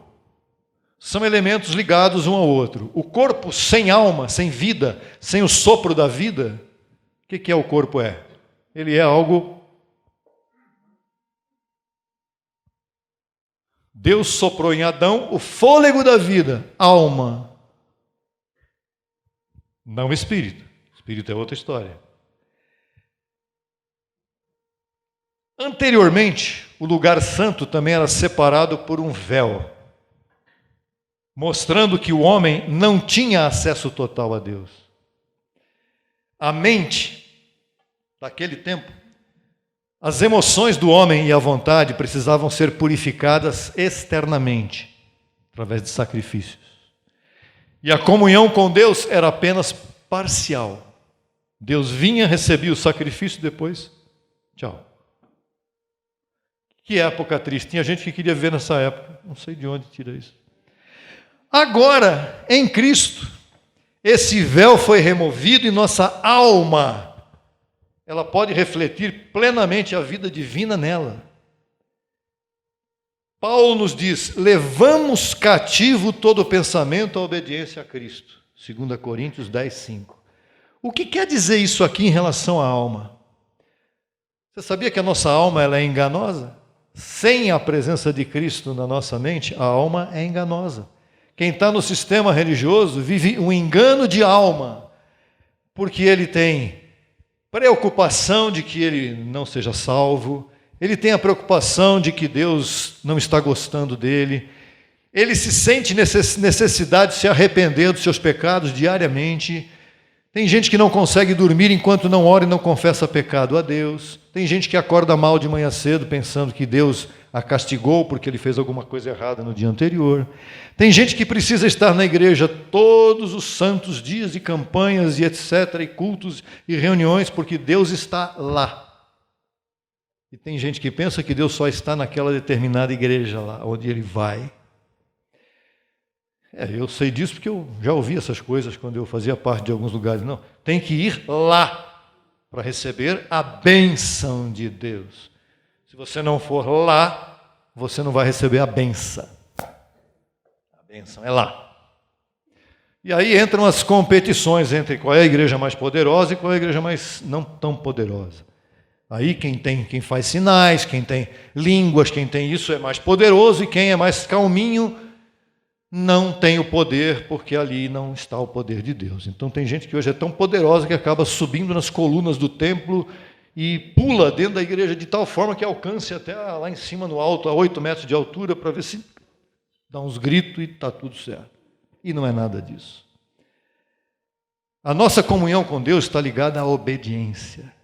são elementos ligados um ao outro. O corpo sem alma, sem vida, sem o sopro da vida, o que é o corpo? Ele é algo... Deus soprou em Adão o fôlego da vida, alma, não espírito. Espírito é outra história. Anteriormente, o lugar santo também era separado por um véu, mostrando que o homem não tinha acesso total a Deus. A mente, daquele tempo, as emoções do homem e a vontade precisavam ser purificadas externamente, através de sacrifícios. E a comunhão com Deus era apenas parcial. Deus vinha, recebia o sacrifício, depois, tchau. Que época triste. Tinha gente que queria viver nessa época. Não sei de onde tira isso. Agora, em Cristo, esse véu foi removido e nossa alma, ela pode refletir plenamente a vida divina nela. Paulo nos diz: levamos cativo todo pensamento à obediência a Cristo. 2 Coríntios 10, 5. O que quer dizer isso aqui em relação à alma? Você sabia que a nossa alma ela é enganosa? Sem a presença de Cristo na nossa mente, a alma é enganosa. Quem está no sistema religioso vive um engano de alma, porque ele tem preocupação de que ele não seja salvo, ele tem a preocupação de que Deus não está gostando dele, ele se sente necessidade de se arrepender dos seus pecados diariamente. Tem gente que não consegue dormir enquanto não ora e não confessa pecado a Deus. Tem gente que acorda mal de manhã cedo pensando que Deus a castigou porque ele fez alguma coisa errada no dia anterior. Tem gente que precisa estar na igreja todos os santos dias de campanhas e etc, e cultos e reuniões porque Deus está lá. E tem gente que pensa que Deus só está naquela determinada igreja lá, onde ele vai. Eu sei disso porque eu já ouvi essas coisas quando eu fazia parte de alguns lugares. Não, tem que ir lá para receber a bênção de Deus. Se você não for lá, você não vai receber a bênção. A bênção é lá. E aí entram as competições entre qual é a igreja mais poderosa e qual é a igreja mais não tão poderosa. Aí quem faz sinais, quem tem línguas, quem tem isso é mais poderoso, e quem é mais calminho não tem o poder, porque ali não está o poder de Deus. Então tem gente que hoje é tão poderosa que acaba subindo nas colunas do templo e pula dentro da igreja de tal forma que alcance até lá em cima no alto, a 8 metros de altura, para ver se dá uns gritos e está tudo certo. E não é nada disso. A nossa comunhão com Deus está ligada à obediência.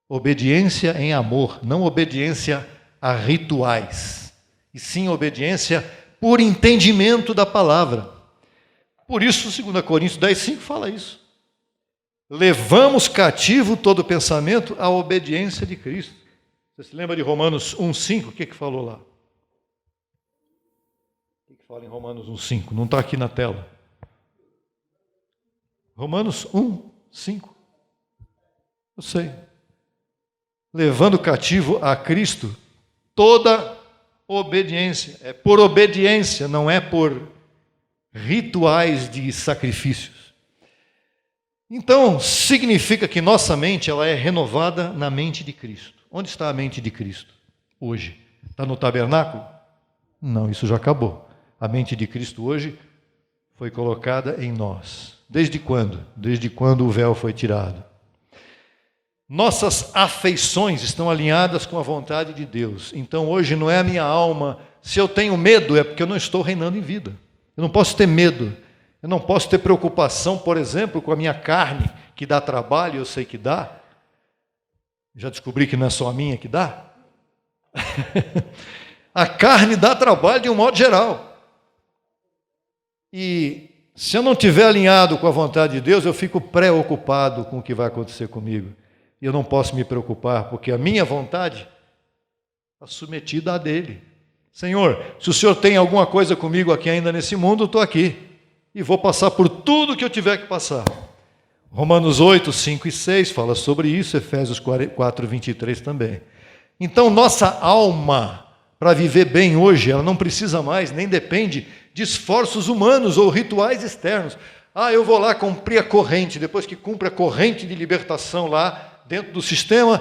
Obediência em amor, não obediência a rituais, e sim obediência por entendimento da palavra. Por isso, 2 Coríntios 10, 5 fala isso. Levamos cativo todo pensamento à obediência de Cristo. Você se lembra de Romanos 1, 5? O que falou lá? O que fala em Romanos 1, 5? Não está aqui na tela. Romanos 1, 5. Eu sei. Levando cativo a Cristo toda obediência. É por obediência, não é por rituais de sacrifícios. Então, significa que nossa mente ela é renovada na mente de Cristo. Onde está a mente de Cristo hoje? Está no tabernáculo? Não, isso já acabou. A mente de Cristo hoje foi colocada em nós. Desde quando? Desde quando o véu foi tirado. Nossas afeições estão alinhadas com a vontade de Deus. Então hoje não é a minha alma. Se eu tenho medo é porque eu não estou reinando em vida. Eu não posso ter medo. Eu não posso ter preocupação, por exemplo, com a minha carne, que dá trabalho, eu sei que dá. Já descobri que não é só a minha que dá. A carne dá trabalho de um modo geral. E se eu não estiver alinhado com a vontade de Deus, eu fico preocupado com o que vai acontecer comigo. E eu não posso me preocupar, porque a minha vontade está submetida à dele. Senhor, se o Senhor tem alguma coisa comigo aqui ainda nesse mundo, eu estou aqui. E vou passar por tudo que eu tiver que passar. Romanos 8, 5 e 6 fala sobre isso, Efésios 4, 23 também. Então, nossa alma, para viver bem hoje, ela não precisa mais, nem depende de esforços humanos ou rituais externos. Eu vou lá cumprir a corrente, depois que cumpre a corrente de libertação lá dentro do sistema,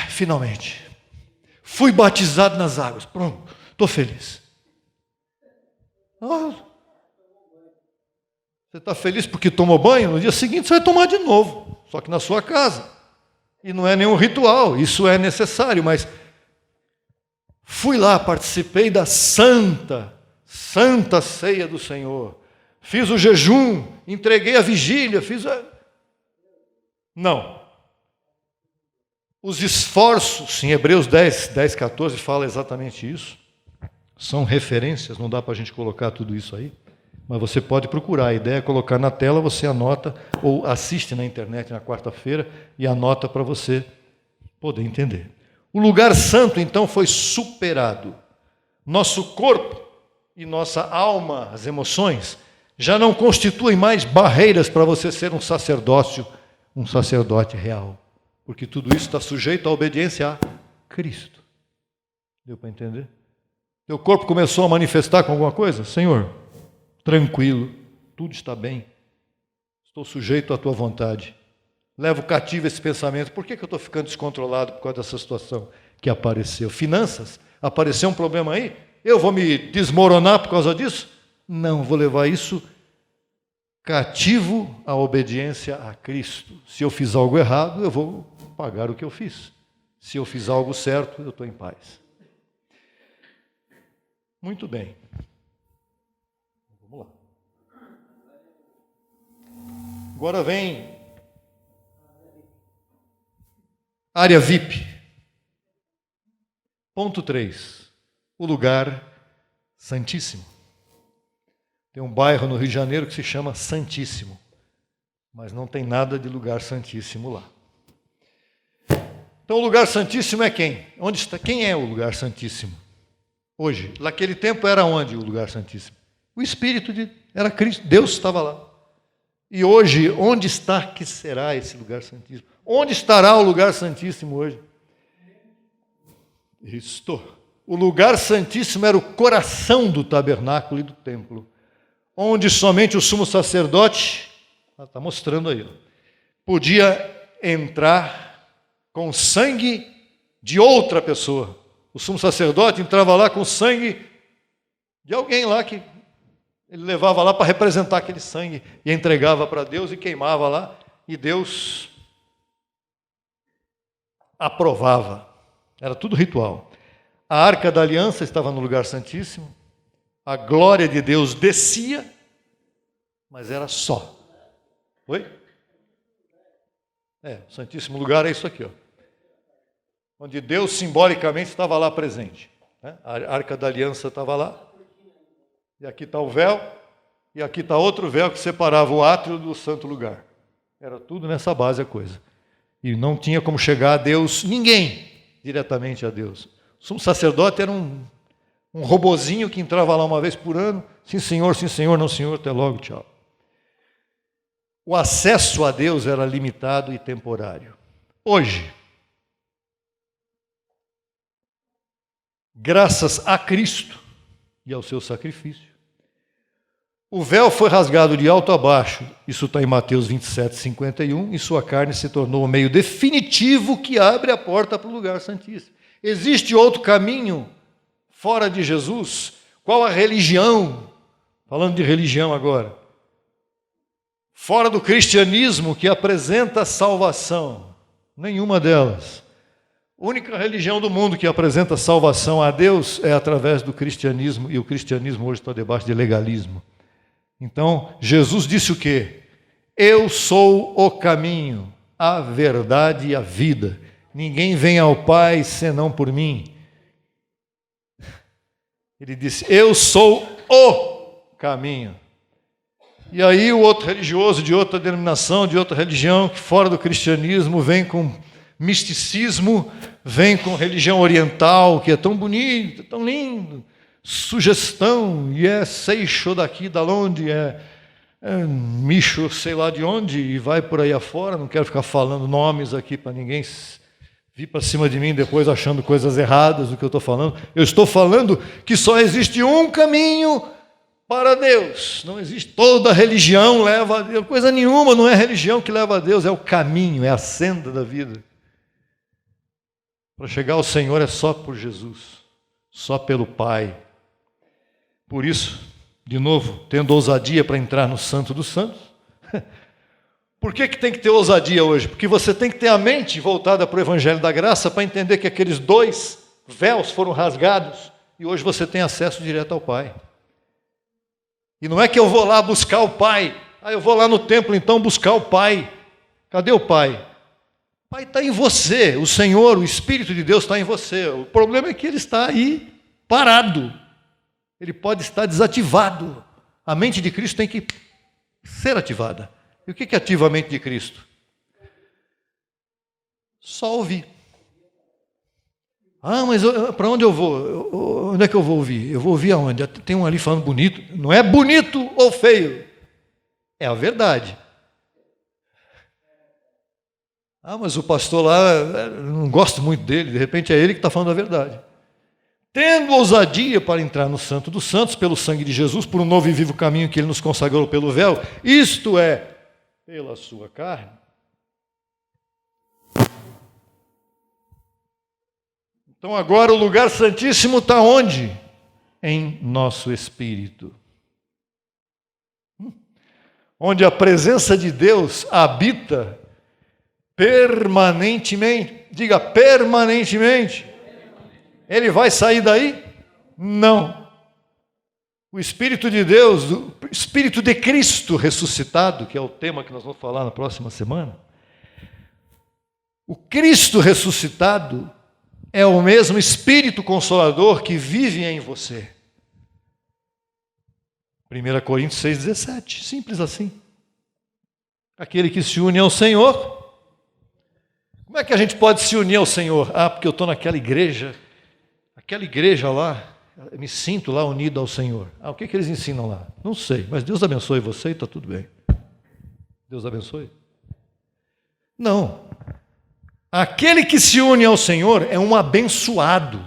finalmente, fui batizado nas águas, pronto, estou feliz. Você está feliz porque tomou banho? No dia seguinte você vai tomar de novo, só que na sua casa. E não é nenhum ritual, isso é necessário, mas fui lá, participei da santa ceia do Senhor. Fiz o jejum, entreguei a vigília, Não. Os esforços, em Hebreus 10, 14 fala exatamente isso. São referências, não dá para a gente colocar tudo isso aí. Mas você pode procurar, a ideia é colocar na tela, você anota, ou assiste na internet na quarta-feira e anota para você poder entender. O lugar santo, então, foi superado. Nosso corpo e nossa alma, as emoções, já não constituem mais barreiras para você ser um sacerdote real. Porque tudo isso está sujeito à obediência a Cristo. Deu para entender? Teu corpo começou a manifestar com alguma coisa? Senhor, tranquilo, tudo está bem, estou sujeito à tua vontade. Levo cativo esse pensamento. Por que eu estou ficando descontrolado por causa dessa situação que apareceu? Finanças? Apareceu um problema aí? Eu vou me desmoronar por causa disso? Não, vou levar isso cativo à obediência a Cristo. Se eu fiz algo errado, eu vou pagar o que eu fiz. Se eu fiz algo certo, eu estou em paz. Muito bem. Vamos lá. Agora vem área VIP. Ponto 3. O lugar santíssimo. Tem um bairro no Rio de Janeiro que se chama Santíssimo, mas não tem nada de lugar santíssimo lá. Então o lugar santíssimo é quem? Onde está? Quem é o lugar santíssimo? Hoje, naquele tempo era onde o lugar santíssimo? O Espírito era Cristo, Deus estava lá. E hoje, onde está que será esse lugar santíssimo? Onde estará o lugar santíssimo hoje? O lugar santíssimo era o coração do tabernáculo e do templo, onde somente o sumo sacerdote, está mostrando aí, podia entrar com sangue de outra pessoa. O sumo sacerdote entrava lá com sangue de alguém lá que ele levava lá para representar aquele sangue e entregava para Deus e queimava lá, e Deus aprovava. Era tudo ritual. A Arca da Aliança estava no lugar santíssimo, a glória de Deus descia, mas era só. Oi? O santíssimo lugar é isso aqui, onde Deus simbolicamente estava lá presente. A Arca da Aliança estava lá, e aqui está o véu, e aqui está outro véu que separava o átrio do santo lugar. Era tudo nessa base a coisa. E não tinha como chegar a Deus, ninguém, diretamente a Deus. O sumo sacerdote era um robozinho que entrava lá uma vez por ano, sim senhor, não senhor, até logo, tchau. O acesso a Deus era limitado e temporário. Hoje, graças a Cristo e ao seu sacrifício, o véu foi rasgado de alto a baixo, isso está em Mateus 27, 51, e sua carne se tornou o meio definitivo que abre a porta para o lugar santíssimo. Existe outro caminho fora de Jesus? Qual a religião? Falando de religião agora. Fora do cristianismo que apresenta salvação. Nenhuma delas. A única religião do mundo que apresenta salvação a Deus é através do cristianismo, e o cristianismo hoje está debaixo de legalismo. Então, Jesus disse o quê? Eu sou o caminho, a verdade e a vida. Ninguém vem ao Pai senão por mim. Ele disse, eu sou o caminho. E aí o outro religioso de outra denominação, de outra religião, que fora do cristianismo, vem com misticismo, vem com religião oriental, que é tão bonito, tão lindo, sugestão, e é seixo daqui, da onde é Micho, sei lá de onde, e vai por aí afora. Não quero ficar falando nomes aqui para ninguém vir para cima de mim depois achando coisas erradas do que eu estou falando. Eu estou falando que só existe um caminho para Deus. Não existe, toda religião leva a Deus. Coisa nenhuma, não é religião que leva a Deus, é o caminho, é a senda da vida. Para chegar ao Senhor é só por Jesus, só pelo Pai. Por isso, de novo, tendo ousadia para entrar no Santo dos Santos. Por que tem que ter ousadia hoje? Porque você tem que ter a mente voltada para o Evangelho da Graça para entender que aqueles 2 véus foram rasgados e hoje você tem acesso direto ao Pai. E não é que eu vou lá buscar o Pai. Eu vou lá no templo então buscar o Pai. Cadê o Pai? O Pai está em você. O Senhor, o Espírito de Deus está em você. O problema é que Ele está aí parado. Ele pode estar desativado. A mente de Cristo tem que ser ativada. E o que ativa a mente de Cristo? Só ouvir. Mas para onde eu vou? Onde é que eu vou ouvir? Eu vou ouvir aonde? Tem um ali falando bonito. Não é bonito ou feio. É a verdade. Mas o pastor lá, eu não gosto muito dele. De repente é ele que está falando a verdade. Tendo ousadia para entrar no Santo dos Santos, pelo sangue de Jesus, por um novo e vivo caminho que Ele nos consagrou pelo véu, isto é, pela sua carne. Então agora o lugar santíssimo está onde? Em nosso espírito. Onde a presença de Deus habita permanentemente. Diga, permanentemente. Ele vai sair daí? Não. O Espírito de Deus, o Espírito de Cristo ressuscitado, que é o tema que nós vamos falar na próxima semana. O Cristo ressuscitado é o mesmo Espírito Consolador que vive em você. 1 Coríntios 6,17, simples assim. Aquele que se une ao Senhor. Como é que a gente pode se unir ao Senhor? Porque eu estou naquela igreja lá, eu me sinto lá unido ao Senhor. O que eles ensinam lá? Não sei, mas Deus abençoe você e está tudo bem. Deus abençoe. Não. Aquele que se une ao Senhor é um abençoado.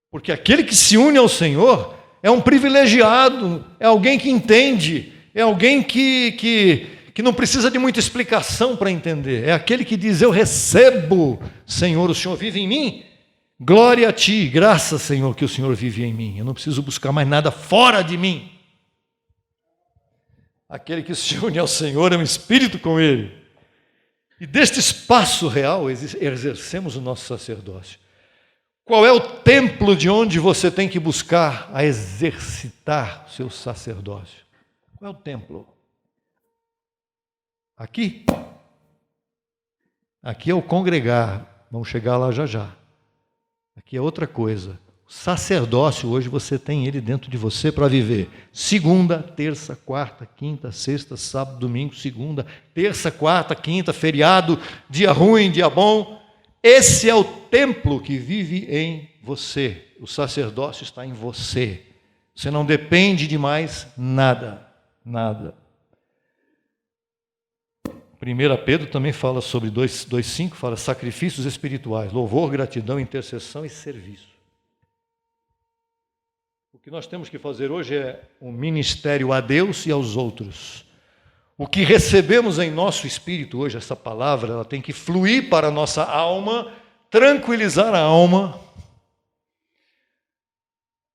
Porque aquele que se une ao Senhor é um privilegiado, é alguém que entende, é alguém que não precisa de muita explicação para entender. É aquele que diz, eu recebo, Senhor, o Senhor vive em mim. Glória a Ti, graças, Senhor, que o Senhor vive em mim. Eu não preciso buscar mais nada fora de mim. Aquele que se une ao Senhor é um espírito com Ele. E deste espaço real exercemos o nosso sacerdócio. Qual é o templo de onde você tem que buscar a exercitar o seu sacerdócio? Qual é o templo? Aqui? Aqui é o congregar. Vamos chegar lá já já. Aqui é outra coisa. O sacerdócio, hoje você tem ele dentro de você para viver. Segunda, terça, quarta, quinta, sexta, sábado, domingo, segunda, terça, quarta, quinta, feriado, dia ruim, dia bom. Esse é o templo que vive em você. O sacerdócio está em você. Você não depende de mais nada. Nada. 1 Pedro também fala sobre 2,5, fala sacrifícios espirituais, louvor, gratidão, intercessão e serviço. O que nós temos que fazer hoje é um ministério a Deus e aos outros. O que recebemos em nosso espírito hoje, essa palavra, ela tem que fluir para a nossa alma, tranquilizar a alma.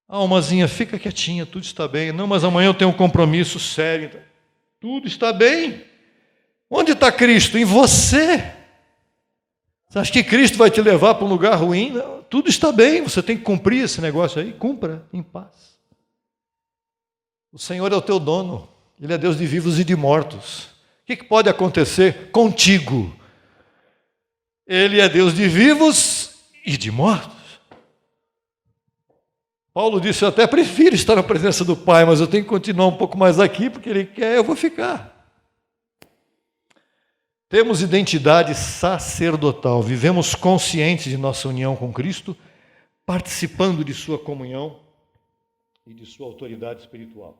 A almazinha, fica quietinha, tudo está bem. Não, mas amanhã eu tenho um compromisso sério. Tudo está bem. Onde está Cristo? Em você. Você acha que Cristo vai te levar para um lugar ruim? Não, tudo está bem, você tem que cumprir esse negócio aí. Cumpra em paz. O Senhor é o teu dono. Ele é Deus de vivos e de mortos. O que pode acontecer contigo? Ele é Deus de vivos e de mortos. Paulo disse, eu até prefiro estar na presença do Pai, mas eu tenho que continuar um pouco mais aqui, porque Ele quer, eu vou ficar. Temos identidade sacerdotal, vivemos conscientes de nossa união com Cristo, participando de sua comunhão e de sua autoridade espiritual.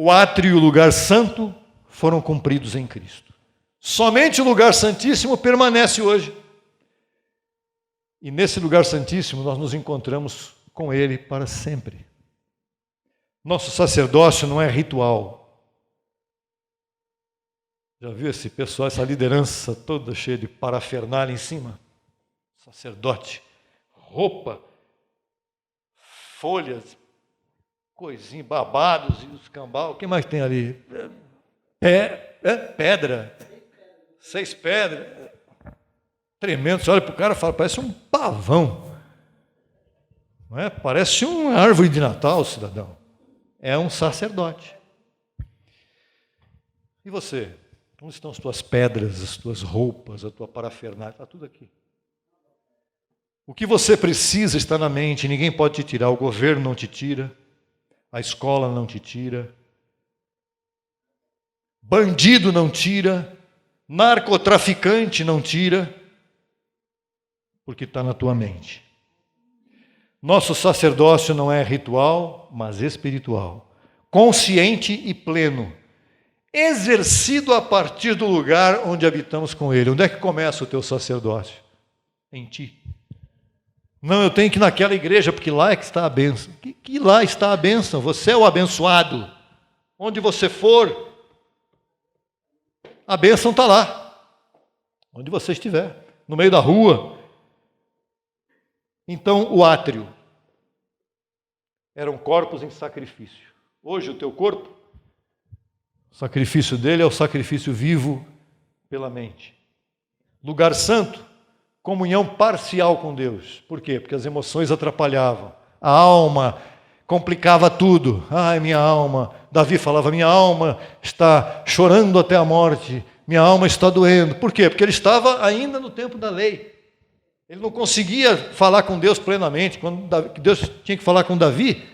o átrio e o lugar santo foram cumpridos em Cristo. Somente o lugar santíssimo permanece hoje. E nesse lugar santíssimo nós nos encontramos com Ele para sempre. Nosso sacerdócio não é ritual. Já viu esse pessoal, essa liderança toda cheia de parafernália em cima? Sacerdote, roupa, folhas, coisinhas, babados e os cambal. O que mais tem ali? Pedra. 6 pedras. Tremendo. Você olha para o cara e fala, parece um pavão. Não é? Parece uma árvore de Natal, cidadão. É um sacerdote. E você? Onde estão as tuas pedras, as tuas roupas, a tua parafernália? Está tudo aqui. O que você precisa está na mente, ninguém pode te tirar. O governo não te tira, a escola não te tira, bandido não tira, narcotraficante não tira, porque está na tua mente. Nosso sacerdócio não é ritual, mas espiritual, consciente e pleno, exercido a partir do lugar onde habitamos com Ele. Onde é que começa o teu sacerdócio? Em ti. Não, eu tenho que ir naquela igreja, porque lá é que está a bênção. Que lá está a bênção? Você é o abençoado. Onde você for, a bênção está lá. Onde você estiver, no meio da rua. Então, o átrio eram corpos em sacrifício. Hoje, o teu corpo, o sacrifício dele é o sacrifício vivo pela mente. Lugar santo, comunhão parcial com Deus. Por quê? Porque as emoções atrapalhavam. A alma complicava tudo. Ai, minha alma. Davi falava, minha alma está chorando até a morte. Minha alma está doendo. Por quê? Porque ele estava ainda no tempo da lei. Ele não conseguia falar com Deus plenamente. Quando Deus tinha que falar com Davi,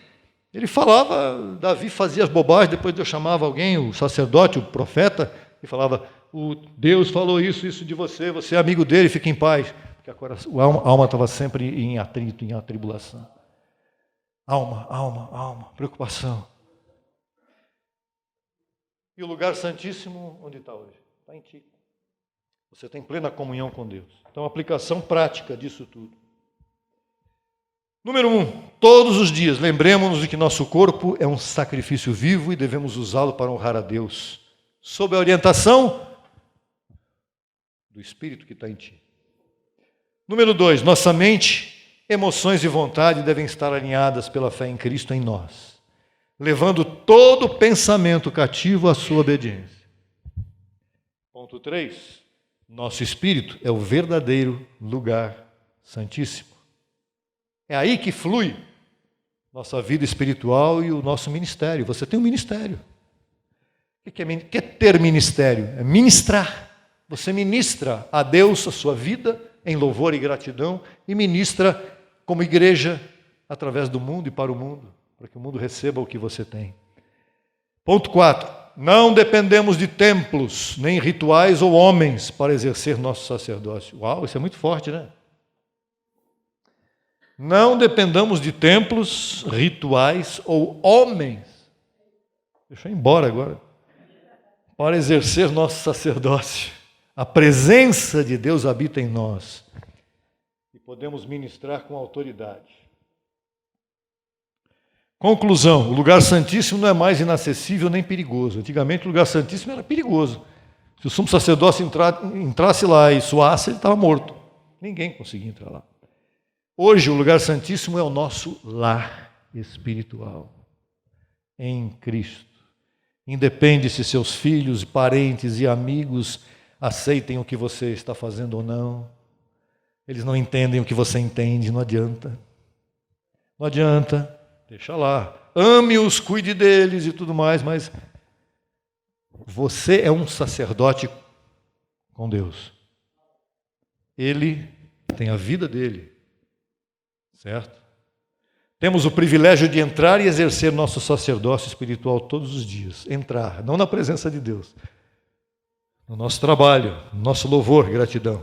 ele falava, Davi fazia as bobagens, depois Deus chamava alguém, o sacerdote, o profeta, e falava, o Deus falou isso de você, você é amigo dele, fica em paz. Porque a alma estava sempre em atrito, em atribulação. Alma, preocupação. E o lugar santíssimo, onde está hoje? Está em ti. Você tem plena comunhão com Deus. Então, aplicação prática disso tudo. Número 1, todos os dias, lembremos-nos de que nosso corpo é um sacrifício vivo e devemos usá-lo para honrar a Deus, sob a orientação do Espírito que está em ti. Número 2, nossa mente, emoções e vontade devem estar alinhadas pela fé em Cristo em nós, levando todo pensamento cativo à sua obediência. Ponto 3, nosso espírito é o verdadeiro lugar santíssimo. É aí que flui nossa vida espiritual e o nosso ministério. Você tem um ministério. O que é ter ministério? É ministrar. Você ministra a Deus a sua vida em louvor e gratidão e ministra como igreja através do mundo e para o mundo, para que o mundo receba o que você tem. Ponto 4. Não dependemos de templos, nem rituais ou homens para exercer nosso sacerdócio. Uau, isso é muito forte, né? Não dependamos de templos, rituais ou homens. Deixa eu ir embora agora. Para exercer nosso sacerdócio. A presença de Deus habita em nós. E podemos ministrar com autoridade. Conclusão, o lugar santíssimo não é mais inacessível nem perigoso. Antigamente o lugar santíssimo era perigoso. Se o sumo sacerdote entrasse lá e suasse, ele estava morto. Ninguém conseguia entrar lá. Hoje o lugar santíssimo é o nosso lar espiritual, em Cristo. Independe se seus filhos, parentes e amigos aceitem o que você está fazendo ou não. Eles não entendem o que você entende, não adianta. Não adianta, deixa lá. Ame-os, cuide deles e tudo mais, mas você é um sacerdote com Deus. Ele tem a vida dele. Certo? Temos o privilégio de entrar e exercer nosso sacerdócio espiritual todos os dias. Entrar, não na presença de Deus. No nosso trabalho, no nosso louvor, gratidão.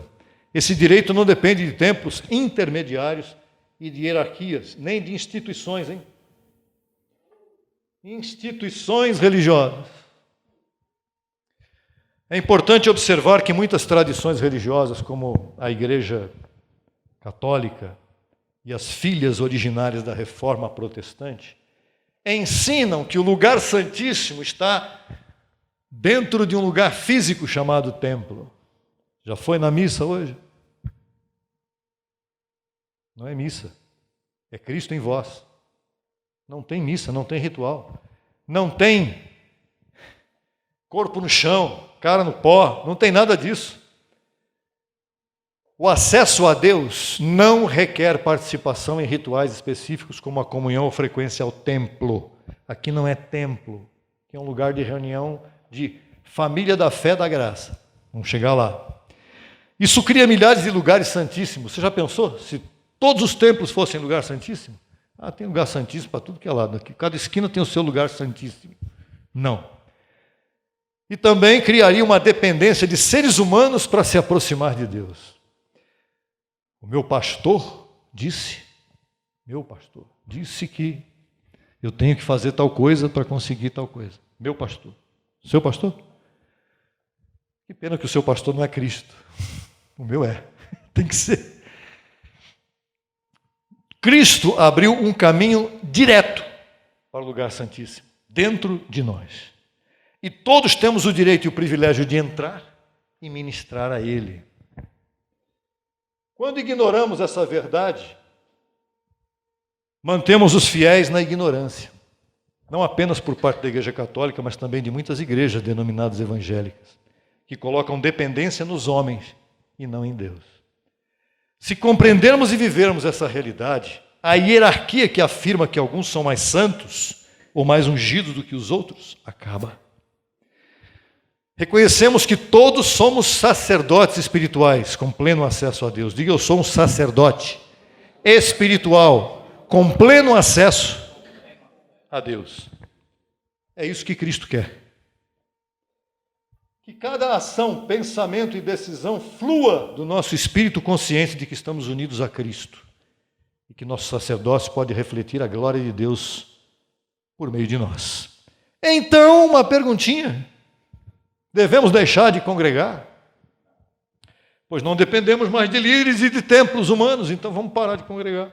Esse direito não depende de templos intermediários e de hierarquias, nem de instituições, hein? instituições religiosas. É importante observar que muitas tradições religiosas, como a Igreja Católica e as filhas originárias da Reforma Protestante, ensinam que o lugar santíssimo está dentro de um lugar físico chamado templo. Já foi na missa hoje? Não é missa, é Cristo em vós. Não tem missa, não tem ritual, não tem corpo no chão, cara no pó, não tem nada disso. O acesso a Deus não requer participação em rituais específicos como a comunhão ou frequência ao templo. Aqui não é templo, aqui é um lugar de reunião de família da fé da graça. Vamos chegar lá. Isso cria milhares de lugares santíssimos. Você já pensou? Se todos os templos fossem lugar santíssimo? Ah, tem lugar santíssimo para tudo que é lado. Aqui, cada esquina tem o seu lugar santíssimo. Não. E também criaria uma dependência de seres humanos para se aproximar de Deus. O meu pastor disse que eu tenho que fazer tal coisa para conseguir tal coisa. Meu pastor. Seu pastor? Que pena que o seu pastor não é Cristo. O meu é. Tem que ser. Cristo abriu um caminho direto para o lugar santíssimo, dentro de nós. E todos temos o direito e o privilégio de entrar e ministrar a Ele. Quando ignoramos essa verdade, mantemos os fiéis na ignorância. Não apenas por parte da Igreja Católica, mas também de muitas igrejas denominadas evangélicas, que colocam dependência nos homens e não em Deus. Se compreendermos e vivermos essa realidade, a hierarquia que afirma que alguns são mais santos ou mais ungidos do que os outros, acaba. Reconhecemos que todos somos sacerdotes espirituais, com pleno acesso a Deus. Diga, eu sou um sacerdote espiritual, com pleno acesso a Deus. É isso que Cristo quer. Que cada ação, pensamento e decisão flua do nosso espírito consciente de que estamos unidos a Cristo e que nosso sacerdócio pode refletir a glória de Deus por meio de nós. Então, uma perguntinha: devemos deixar de congregar? Pois não dependemos mais de líderes e de templos humanos, então vamos parar de congregar.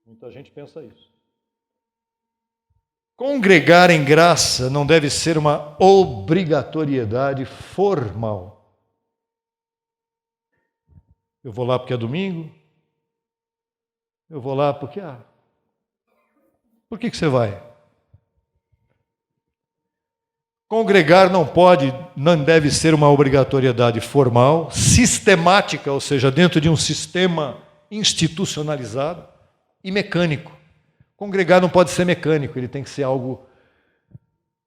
Muita gente pensa isso. Congregar em graça não deve ser uma obrigatoriedade formal. Eu vou lá porque é domingo. Eu vou lá porque... Por que você vai? Congregar não deve ser uma obrigatoriedade formal, sistemática, ou seja, dentro de um sistema institucionalizado e mecânico. Congregar não pode ser mecânico, ele tem que ser algo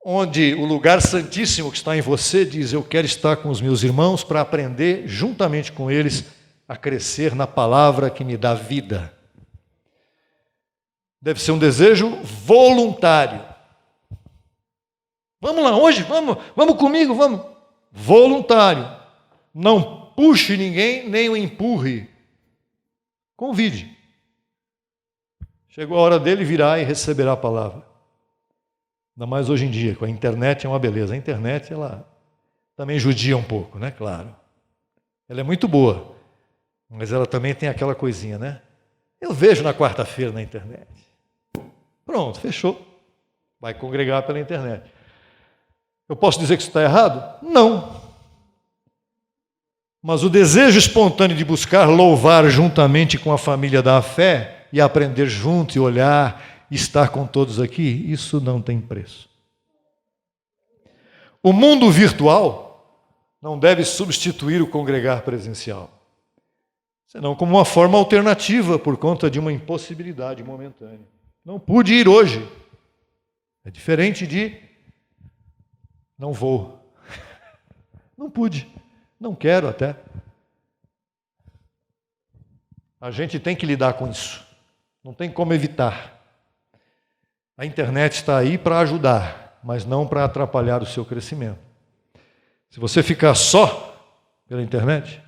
onde o lugar santíssimo que está em você diz: eu quero estar com os meus irmãos para aprender juntamente com eles a crescer na palavra que me dá vida. Deve ser um desejo voluntário. Vamos lá hoje, vamos comigo, vamos. Voluntário. Não puxe ninguém, nem o empurre. Convide. Chegou a hora dele virar e receberá a palavra. Ainda mais hoje em dia, com a internet é uma beleza. A internet, ela também judia um pouco, né? Claro. Ela é muito boa, mas ela também tem aquela coisinha, né? Eu vejo na quarta-feira na internet. Pronto, fechou. Vai congregar pela internet. Eu posso dizer que isso está errado? Não. Mas o desejo espontâneo de buscar louvar juntamente com a família da fé e aprender junto e olhar e estar com todos aqui, isso não tem preço. O mundo virtual não deve substituir o congregar presencial, senão como uma forma alternativa por conta de uma impossibilidade momentânea. Não pude ir hoje. É diferente de não vou. Não pude. Não quero até. A gente tem que lidar com isso. Não tem como evitar. A internet está aí para ajudar, mas não para atrapalhar o seu crescimento. Se você ficar só pela internet,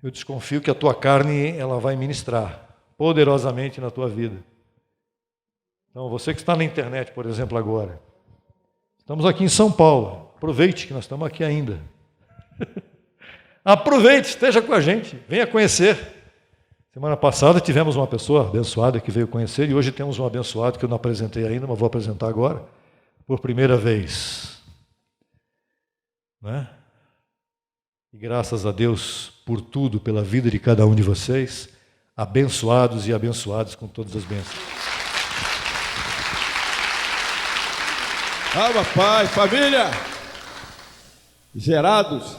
eu desconfio que a tua carne ela vai ministrar poderosamente na tua vida. Então, você que está na internet, por exemplo, agora. Estamos aqui em São Paulo. Aproveite que nós estamos aqui ainda. Aproveite, esteja com a gente, venha conhecer. Semana passada tivemos uma pessoa abençoada que veio conhecer e hoje temos um abençoado que eu não apresentei ainda, mas vou apresentar agora, por primeira vez. Né? E graças a Deus por tudo, pela vida de cada um de vocês, abençoados e abençoados com todas as bênçãos. Pai, família, gerados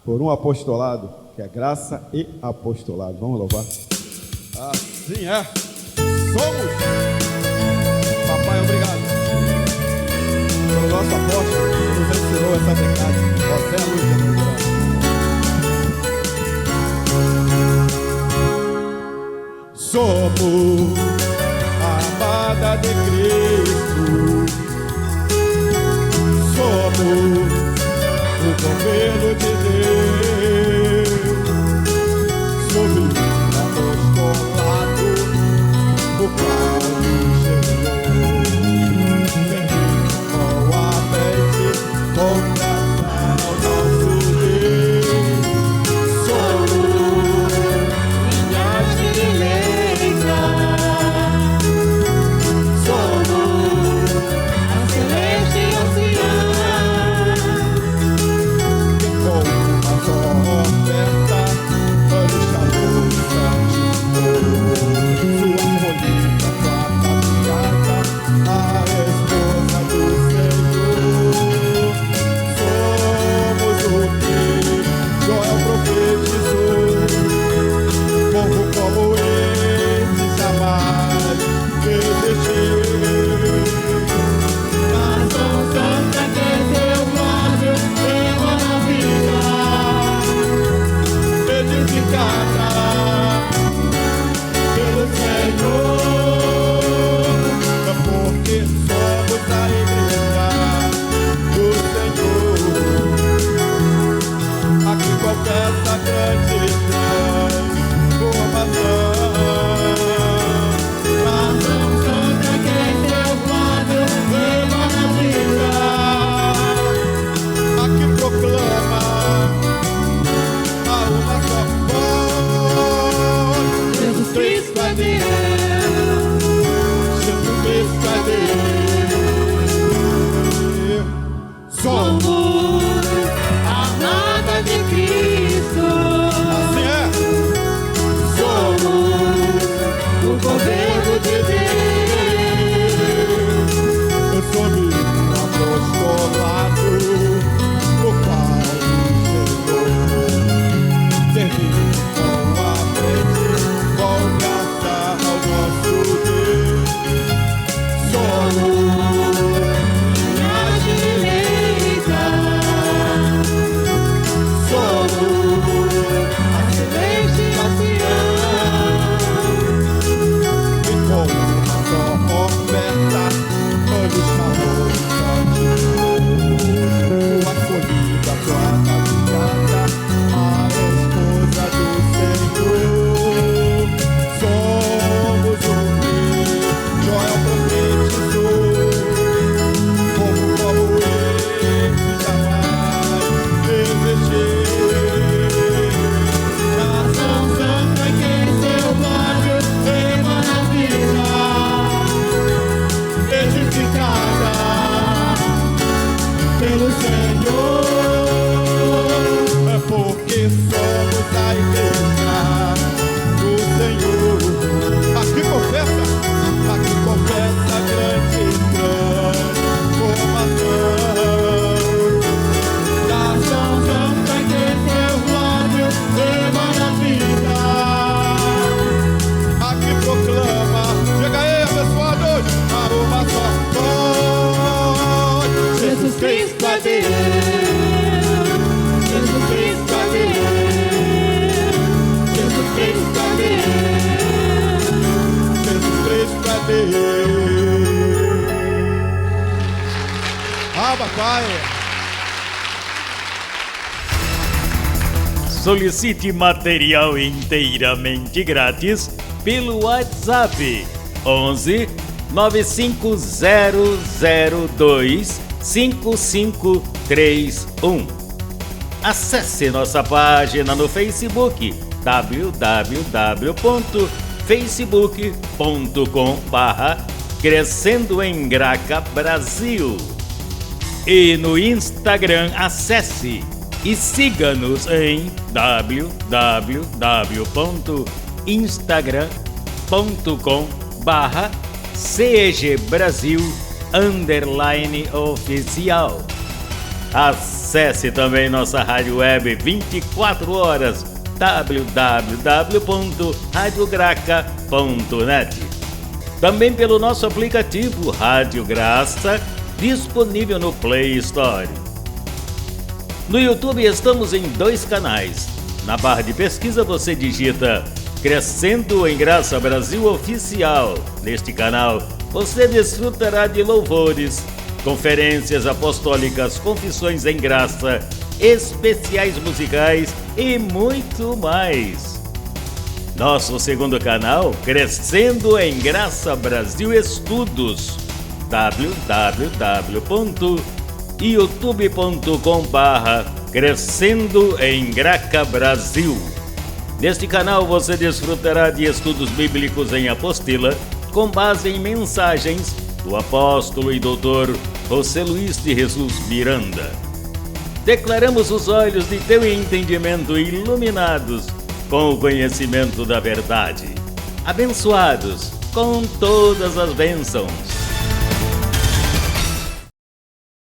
por um apostolado, que é graça e apostolado. Vamos louvar. Assim é. Somos. Papai, obrigado pelo nosso apóstolo que nos ensinou essa verdade. Você é a luz da minha. Somos a amada de Cristo. Somos o governo de Deus, sob o apostolado, o qual nos gerou, com a mente, com graça ao nosso Deus. Somos linhas direitas, somos a celeste oceano. Oferta, nos chamou de sua colheita, sua caminhada, a esposa do Senhor. Somos o que Joel profetizou, povo como esse jamais existiu. Nação santa que teu nome emana vida, edificada pelo Senhor, porque somos a igreja do Senhor, aqui confessa grande transformação. Nação santa que teu nome emana vida, aqui proclama uma só voz. Jesus Cristo é Deus, Jesus Cristo é Deus. Somos a amada de Cristo. Assim é. Somos o governo de Deus. Eu sou meu apostolado, o qual servir com a frente, com graça ao nosso Deus. Somos linhas direitas, somos a celeste oceano, e com uma só oferta, nos chamou de tua escolhida, tua caminhada, a esposa do Senhor. Somos o que Joel profetizou, povo como esse jamais existiu. Nação santa que seu nome emana vida, edificada pelo Senhor, é porque somos a igreja do Senhor. Aqui confessa grande transformação. Nação santa que teu nome emana vida, aqui proclama, chega aí abençoados, a uma só voz. Jesus Cristo é Deus, Jesus Cristo é Deus, Jesus Cristo é Deus, Jesus Cristo é Deus. Papai. Solicite material inteiramente grátis pelo WhatsApp 11 950025531. Acesse nossa página no Facebook www.facebook.com/Crescendo em Graca Brasil. E no Instagram acesse e siga-nos em www.instagram.com/CEGBrasil_oficial. Acesse também nossa rádio web 24 horas www.radiograca.net. Também pelo nosso aplicativo Rádio Graça, disponível no Play Store. No YouTube estamos em 2 canais. Na barra de pesquisa você digita Crescendo em Graça Brasil Oficial. Neste canal você desfrutará de louvores, conferências apostólicas, confissões em graça, especiais musicais e muito mais. Nosso segundo canal, Crescendo em Graça Brasil Estudos, www.youtube.com/Crescendo em Graca Brasil. Neste canal você desfrutará de estudos bíblicos em apostila, com base em mensagens do apóstolo e doutor José Luiz de Jesus Miranda. Declaramos os olhos de teu entendimento iluminados com o conhecimento da verdade, abençoados com todas as bênçãos.